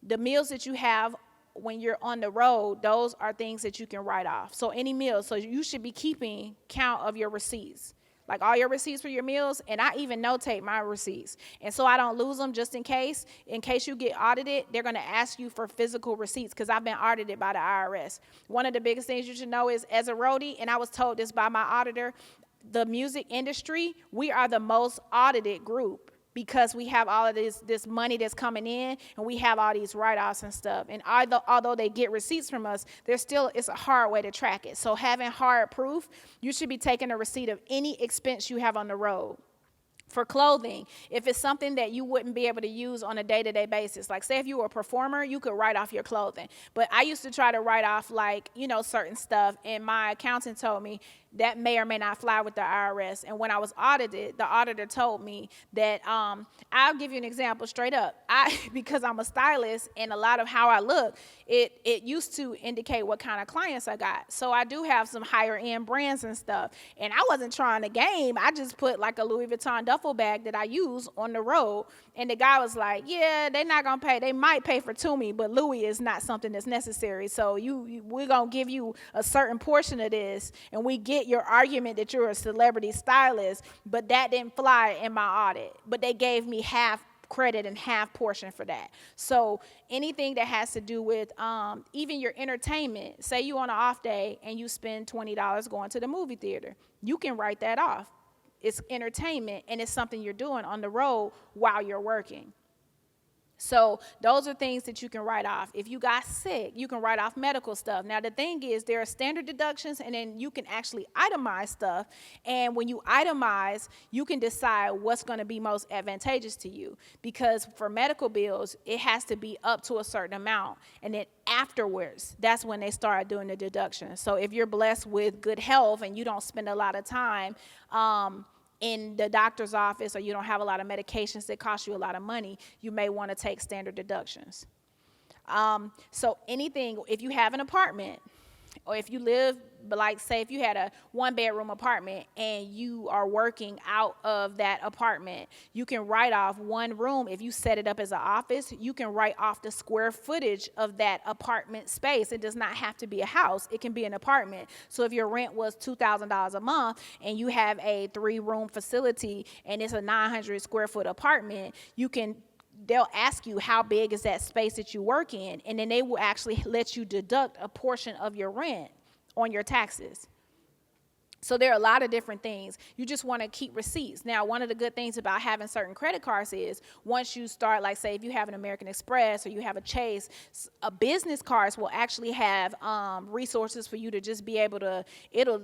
the meals that you have when you're on the road, those are things that you can write off. So any meals, so you should be keeping count of your receipts, like all your receipts for your meals, and I even notate my receipts. And so I don't lose them just in case you get audited, they're gonna ask you for physical receipts because I've been audited by the IRS. One of the biggest things you should know is as a roadie, and I was told this by my auditor, the music industry, we are the most audited group, because we have all of this money that's coming in, and we have all these write-offs and stuff. And although they get receipts from us, it's a hard way to track it. So having hard proof, you should be taking a receipt of any expense you have on the road. For clothing, if it's something that you wouldn't be able to use on a day-to-day basis, like say if you were a performer, you could write off your clothing. But I used to try to write off like, certain stuff, and my accountant told me that may or may not fly with the IRS. And when I was audited, the auditor told me that I'll give you an example straight up. Because I'm a stylist and a lot of how I look, it used to indicate what kind of clients I got. So I do have some higher end brands and stuff. And I wasn't trying to game. I just put like a Louis Vuitton duffel bag that I use on the road. And the guy was like, yeah, they're not going to pay. They might pay for Tumi, but Louis is not something that's necessary. So we're going to give you a certain portion of this, and we get your argument that you're a celebrity stylist, but that didn't fly in my audit. But they gave me half credit and half portion for that. So anything that has to do with even your entertainment, say you on an off day and you spend $20 going to the movie theater, you can write that off. It's entertainment, and it's something you're doing on the road while you're working. So those are things that you can write off. If you got sick, you can write off medical stuff. Now, the thing is, there are standard deductions, and then you can actually itemize stuff. And when you itemize, you can decide what's going to be most advantageous to you. Because for medical bills, it has to be up to a certain amount. And then afterwards, that's when they start doing the deduction. So if you're blessed with good health and you don't spend a lot of time in the doctor's office, or you don't have a lot of medications that cost you a lot of money, you may want to take standard deductions. So anything, if you have an apartment, or if you live, like say if you had a 1-bedroom apartment and you are working out of that apartment, you can write off one room. If you set it up as an office, you can write off the square footage of that apartment space. It does not have to be a house. It can be an apartment. So if your rent was $2,000 a month and you have a 3-room facility and it's a 900 square foot apartment, they'll ask you how big is that space that you work in, and then they will actually let you deduct a portion of your rent on your taxes. So there are a lot of different things. You just want to keep receipts. Now, one of the good things about having certain credit cards is once you start, like say if you have an American Express or you have a Chase, a business cards will actually have resources for you to just be able to, it'll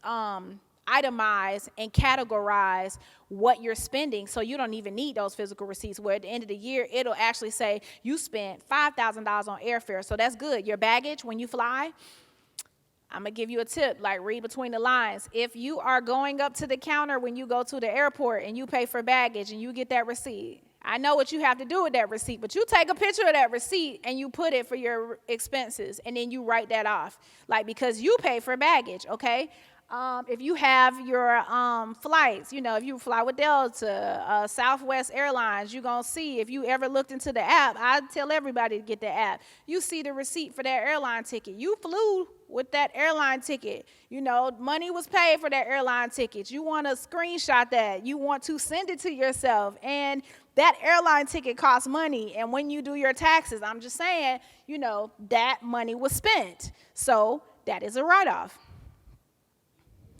itemize and categorize what you're spending, so you don't even need those physical receipts, where at the end of the year it'll actually say you spent $5,000 on airfare. So that's good. Your baggage when you fly, I'm gonna give you a tip, like read between the lines. If you are going up to the counter when you go to the airport and you pay for baggage and you get that receipt, I know what you have to do with that receipt, but you take a picture of that receipt and you put it for your expenses, and then you write that off, like because you pay for baggage, okay? If you have your flights, if you fly with Delta, Southwest Airlines, you're going to see, if you ever looked into the app, I tell everybody to get the app. You see the receipt for that airline ticket. You flew with that airline ticket. Money was paid for that airline ticket. You want to screenshot that. You want to send it to yourself. And that airline ticket costs money. And when you do your taxes, I'm just saying, that money was spent. So that is a write-off.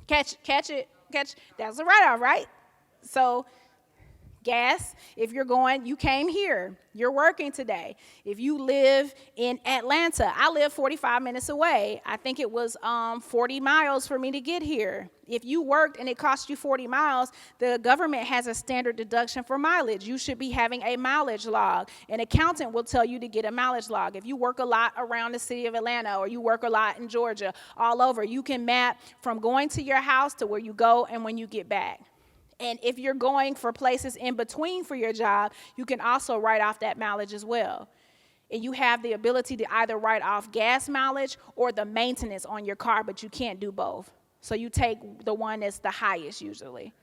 Catch it. That's a write-off, right? So gas, if you came here, you're working today. If you live in Atlanta, I live 45 minutes away. I think it was 40 miles for me to get here. If you worked and it cost you 40 miles, the government has a standard deduction for mileage. You should be having a mileage log. An accountant will tell you to get a mileage log. If you work a lot around the city of Atlanta, or you work a lot in Georgia, all over, you can map from going to your house to where you go and when you get back. And if you're going for places in between for your job, you can also write off that mileage as well. And you have the ability to either write off gas mileage or the maintenance on your car, but you can't do both. So you take the one that's the highest usually.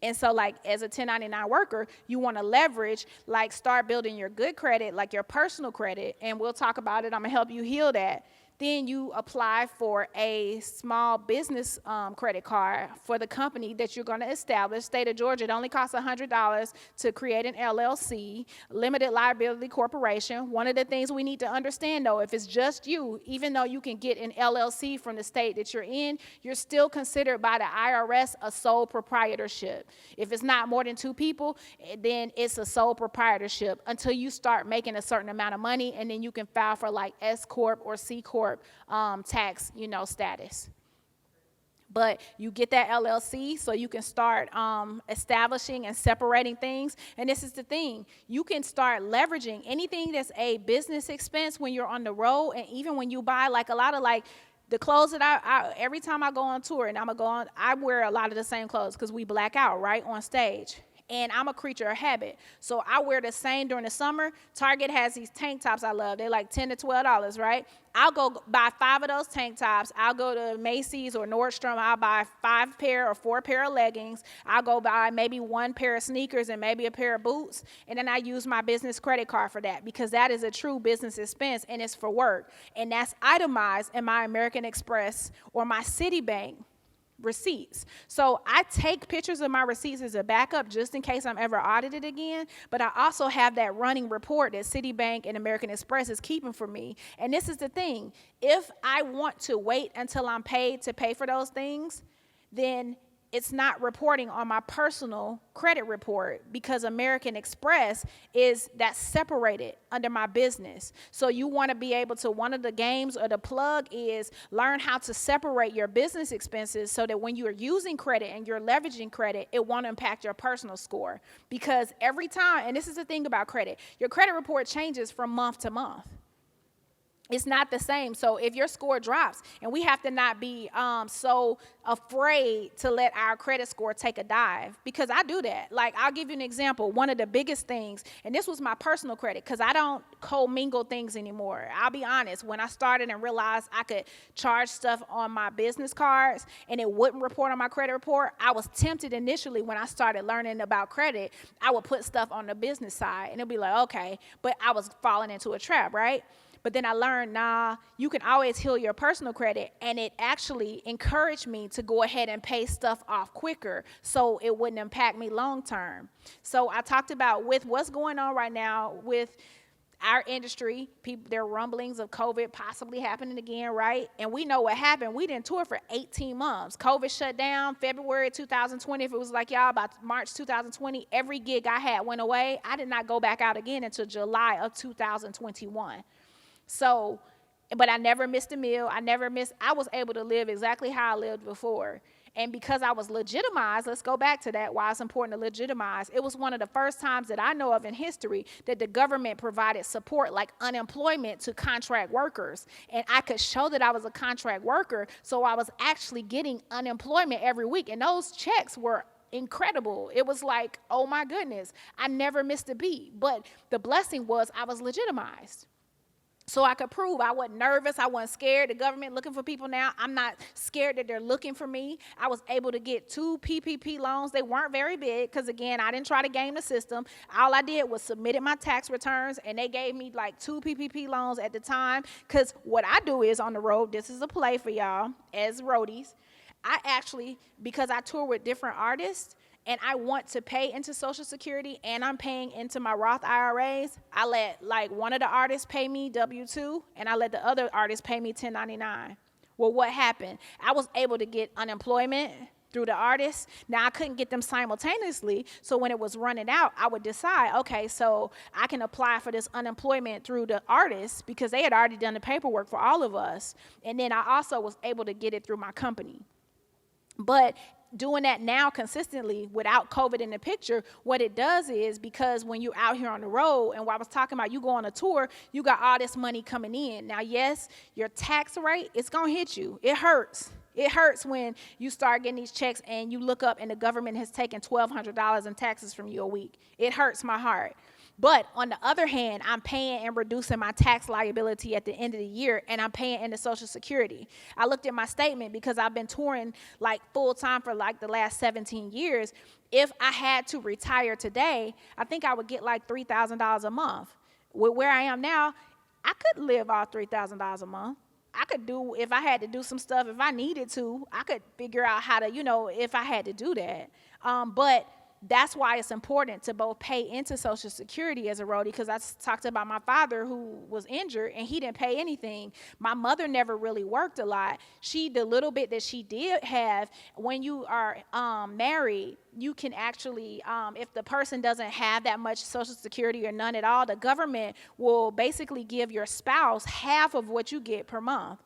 And so like as a 1099 worker, you want to leverage, like start building your good credit, like your personal credit, and we'll talk about it. I'm going to help you heal that. Then you apply for a small business credit card for the company that you're going to establish. State of Georgia, it only costs $100 to create an LLC, limited liability corporation. One of the things we need to understand, though, if it's just you, even though you can get an LLC from the state that you're in, you're still considered by the IRS a sole proprietorship. If it's not more than 2 people, then it's a sole proprietorship until you start making a certain amount of money, and then you can file for like S Corp or C Corp tax, status. But you get that LLC so you can start establishing and separating things. And this is the thing. You can start leveraging anything that's a business expense when you're on the road, and even when you buy like a lot of like the clothes that I every time I go on tour and I wear a lot of the same clothes because we black out, right, on stage. And I'm a creature of habit. So I wear the same during the summer. Target has these tank tops I love. They're like $10 to $12, right? I'll go buy 5 of those tank tops. I'll go to Macy's or Nordstrom. I'll buy 5 pair or 4 pair of leggings. I'll go buy maybe 1 pair of sneakers and maybe a pair of boots. And then I use my business credit card for that because that is a true business expense and it's for work. And that's itemized in my American Express or my Citibank receipts. So I take pictures of my receipts as a backup just in case I'm ever audited again, but I also have that running report that Citibank and American Express is keeping for me. And this is the thing, if I want to wait until I'm paid to pay for those things, then it's not reporting on my personal credit report because American Express that's separated under my business. So you want to be able to, one of the games or the plug is learn how to separate your business expenses so that when you are using credit and you're leveraging credit, it won't impact your personal score. Because every time, and this is the thing about credit, your credit report changes from month to month. It's not the same. So if your score drops, and we have to not be so afraid to let our credit score take a dive, because I do that. Like, I'll give you an example. One of the biggest things, and this was my personal credit, because I don't commingle things anymore. I'll be honest. When I started and realized I could charge stuff on my business cards and it wouldn't report on my credit report, I was tempted initially when I started learning about credit. I would put stuff on the business side, and it'll be like, okay, but I was falling into a trap, right? But then I learned, you can always heal your personal credit, and it actually encouraged me to go ahead and pay stuff off quicker so it wouldn't impact me long term. So I talked about with what's going on right now with our industry, there are rumblings of COVID possibly happening again, right? And we know what happened. We didn't tour for 18 months. COVID shut down February 2020. If it was like y'all, by March 2020, every gig I had went away. I did not go back out again until July of 2021. So, but I never missed a meal. I was able to live exactly how I lived before. And because I was legitimized, let's go back to that, why it's important to legitimize. It was one of the first times that I know of in history that the government provided support like unemployment to contract workers. And I could show that I was a contract worker, so I was actually getting unemployment every week. And those checks were incredible. It was like, oh my goodness, I never missed a beat. But the blessing was I was legitimized. So I could prove I wasn't nervous. I wasn't scared. The government looking for people now. I'm not scared that they're looking for me. I was able to get 2 PPP loans. They weren't very big because, again, I didn't try to game the system. All I did was submitted my tax returns, and they gave me like 2 PPP loans at the time. Because what I do is on the road, this is a play for y'all as roadies. I actually, because I tour with different artists, and I want to pay into Social Security and I'm paying into my Roth IRAs, I let like one of the artists pay me W-2 and I let the other artist pay me 1099. Well, what happened? I was able to get unemployment through the artists. Now, I couldn't get them simultaneously, so when it was running out, I would decide, okay, so I can apply for this unemployment through the artists because they had already done the paperwork for all of us. And then I also was able to get it through my company. But doing that now consistently without COVID in the picture, what it does is, because when you're out here on the road, and what I was talking about, you go on a tour, you got all this money coming in. Now, yes, your tax rate, it's going to hit you. It hurts. It hurts when you start getting these checks and you look up and the government has taken $1,200 in taxes from you a week. It hurts my heart. But on the other hand, I'm paying and reducing my tax liability at the end of the year, and I'm paying into Social Security. I looked at my statement because I've been touring like full time for like the last 17 years. If I had to retire today, I think I would get like $3,000 a month. With where I am now, I could live off $3,000 a month. I could do, if I had to do some stuff, if I needed to, I could figure out how to, if I had to do that. But that's why it's important to both pay into Social Security as a roadie, because I talked about my father who was injured and he didn't pay anything. My mother never really worked a lot. The little bit that she did have, when you are married, you can actually, if the person doesn't have that much Social Security or none at all, the government will basically give your spouse half of what you get per month.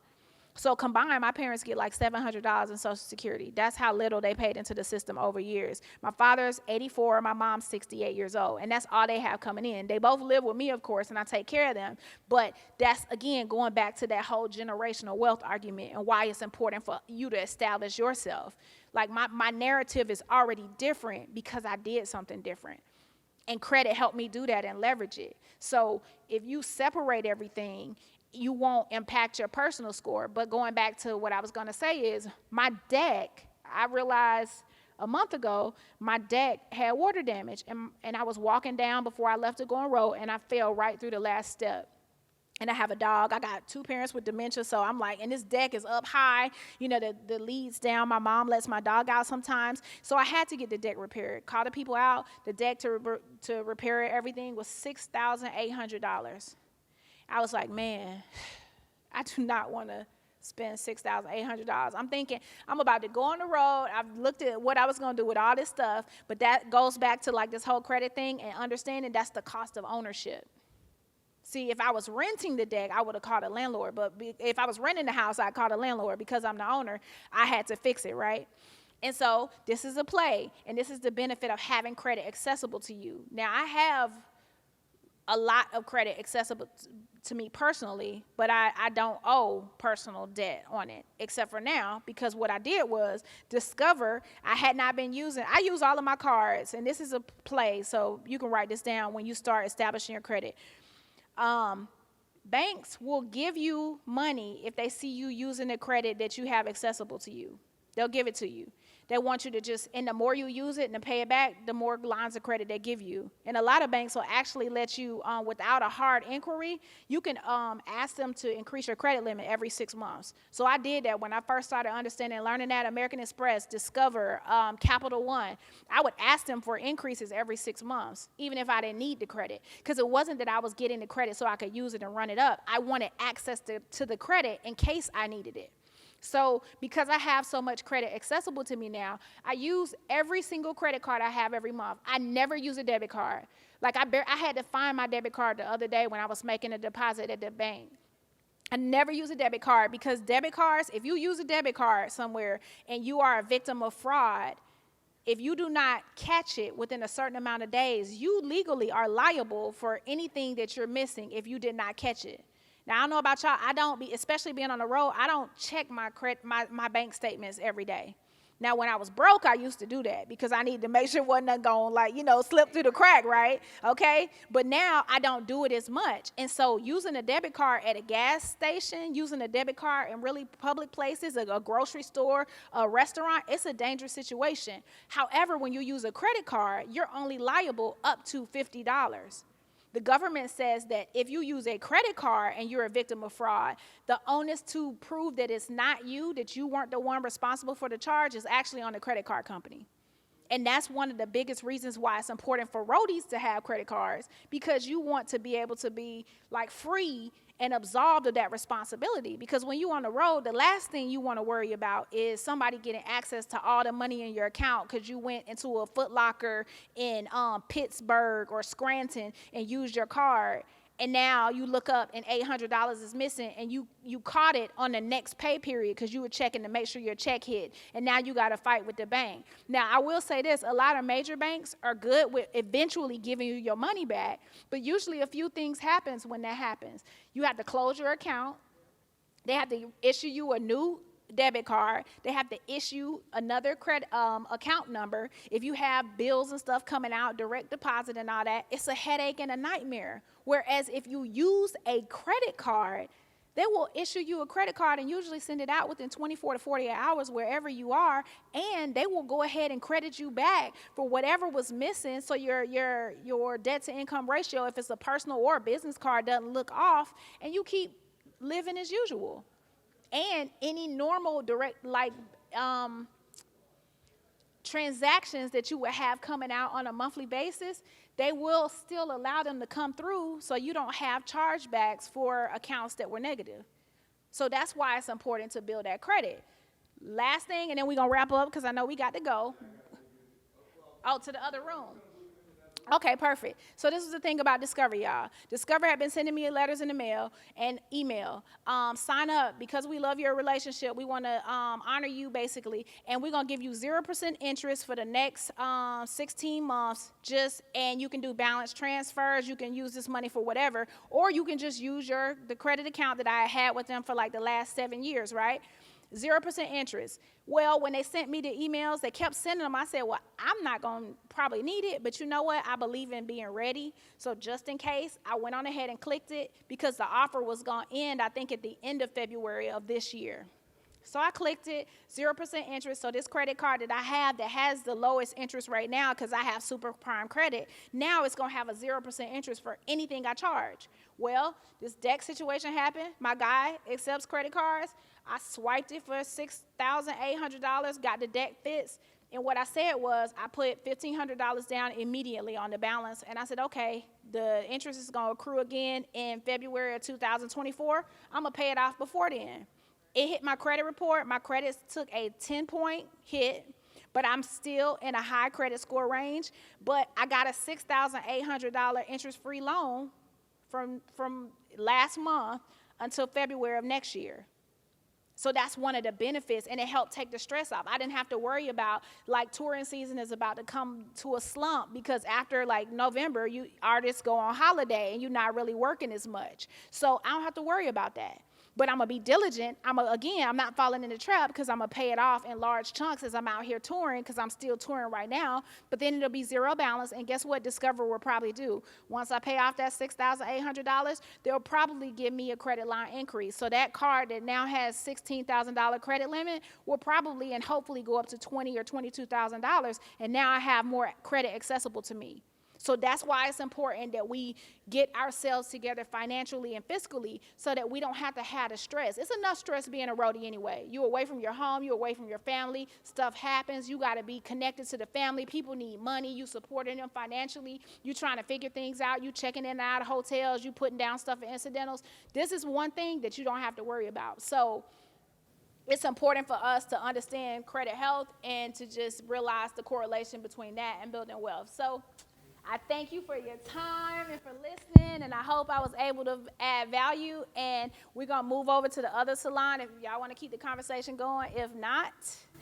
So combined, my parents get like $700 in Social Security. That's how little they paid into the system over years. My father's 84, my mom's 68 years old, and that's all they have coming in. They both live with me, of course, and I take care of them. But that's, again, going back to that whole generational wealth argument and why it's important for you to establish yourself. Like my narrative is already different because I did something different. And credit helped me do that and leverage it. So if you separate everything, you won't impact your personal score. But going back to what I was going to say is my deck, I realized a month ago, my deck had water damage. And I was walking down before I left to go on road, and I fell right through the last step. And I have a dog. I got 2 parents with dementia, so I'm like, and this deck is up high. You know, the leads down. My mom lets my dog out sometimes. So I had to get the deck repaired. Call the people out. The deck to repair it, everything was $6,800. I was like, man, I do not want to spend $6,800. I'm thinking I'm about to go on the road. I've looked at what I was going to do with all this stuff, but that goes back to like this whole credit thing and understanding that's the cost of ownership. See, if I was renting the deck, I would have called a landlord. But if I was renting the house, I'd call a landlord. Because I'm the owner, I had to fix it, right? And so this is a play, and this is the benefit of having credit accessible to you. Now, I have a lot of credit accessible to me personally, but I don't owe personal debt on it, except for now, because what I did was discover I had not been using. I use all of my cards, and this is a play, so you can write this down when you start establishing your credit. Banks will give you money if they see you using the credit that you have accessible to you. They'll give it to you. They want you to just, and the more you use it and to pay it back, the more lines of credit they give you. And a lot of banks will actually let you, without a hard inquiry, you can ask them to increase your credit limit every 6 months. So I did that when I first started understanding and learning that. American Express, Discover, Capital One. I would ask them for increases every 6 months, even if I didn't need the credit. Because it wasn't that I was getting the credit so I could use it and run it up. I wanted access to the credit in case I needed it. So because I have so much credit accessible to me now, I use every single credit card I have every month. I never use a debit card. Like I had to find my debit card the other day when I was making a deposit at the bank. I never use a debit card because debit cards, if you use a debit card somewhere and you are a victim of fraud, if you do not catch it within a certain amount of days, you legally are liable for anything that you're missing if you did not catch it. Now, I don't know about y'all. I don't be, especially being on the road, I don't check my bank statements every day. Now, when I was broke, I used to do that because I needed to make sure wasn't going to, slip through the crack, right? Okay? But now I don't do it as much. And so using a debit card at a gas station, using a debit card in really public places, a grocery store, a restaurant, it's a dangerous situation. However, when you use a credit card, you're only liable up to $50. The government says that if you use a credit card and you're a victim of fraud, the onus to prove that it's not you, that you weren't the one responsible for the charge, is actually on the credit card company. And that's one of the biggest reasons why it's important for roadies to have credit cards, because you want to be able to be free and absolved of that responsibility. Because when you're on the road, the last thing you want to worry about is somebody getting access to all the money in your account because you went into a Foot Locker in Pittsburgh or Scranton and used your card. And now you look up and $800 is missing, and you caught it on the next pay period because you were checking to make sure your check hit, and now you got to fight with the bank. Now, I will say this, a lot of major banks are good with eventually giving you your money back, but usually a few things happens when that happens. You have to close your account. They have to issue you a new debit card. They have to issue another credit account number. If you have bills and stuff coming out, direct deposit and all that, it's a headache and a nightmare. Whereas if you use a credit card, they will issue you a credit card and usually send it out within 24 to 48 hours wherever you are, and they will go ahead and credit you back for whatever was missing, so your debt to income ratio, if it's a personal or a business card, doesn't look off, and you keep living as usual. And any normal direct transactions that you would have coming out on a monthly basis, they will still allow them to come through, so you don't have chargebacks for accounts that were negative. So that's why it's important to build that credit. Last thing, and then we're going to wrap up because I know we got to go. Oh, to the other room. Okay, perfect. So this is the thing about Discover, y'all. Discover had been sending me letters in the mail and email. Sign up because we love your relationship. We want to honor you, basically, and we're gonna give you 0% interest for the next 16 months. And you can do balance transfers. You can use this money for whatever, or you can just use the credit account that I had with them for like the last 7 years, right? 0% interest. Well, when they sent me the emails, they kept sending them. I said, well, I'm not going to probably need it, but you know what? I believe in being ready. So just in case, I went on ahead and clicked it because the offer was going to end, I think, at the end of February of this year. So I clicked it, 0% interest. So this credit card that I have that has the lowest interest right now because I have super prime credit, now it's going to have a 0% interest for anything I charge. Well, this deck situation happened. My guy accepts credit cards. I swiped it for $6,800, got the deck fixed. And what I said was I put $1,500 down immediately on the balance. And I said, okay, the interest is going to accrue again in February of 2024. I'm going to pay it off before then. It hit my credit report. My credit took a 10-point hit, but I'm still in a high credit score range. But I got a $6,800 interest-free loan from last month until February of next year. So that's one of the benefits, and it helped take the stress off. I didn't have to worry about, like, touring season is about to come to a slump because after, like, November, artists go on holiday, and you're not really working as much. So I don't have to worry about that. But I'm going to be diligent. I'm not falling in the trap because I'm going to pay it off in large chunks as I'm out here touring because I'm still touring right now. But then it'll be zero balance. And guess what Discover will probably do? Once I pay off that $6,800, they'll probably give me a credit line increase. So that card that now has $16,000 credit limit will probably and hopefully go up to $20,000 or $22,000. And now I have more credit accessible to me. So that's why it's important that we get ourselves together financially and fiscally so that we don't have to have the stress. It's enough stress being a roadie anyway. You're away from your home. You're away from your family. Stuff happens. You got to be connected to the family. People need money. You supporting them financially. You trying to figure things out. You checking in and out of hotels. You putting down stuff for incidentals. This is one thing that you don't have to worry about. So it's important for us to understand credit health and to just realize the correlation between that and building wealth. So I thank you for your time and for listening, and I hope I was able to add value. And we're going to move over to the other salon if y'all want to keep the conversation going. If not,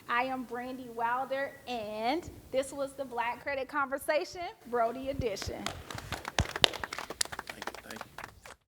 I am Brandee Wilder, and this was the Black Credit Conversation, Brody Edition.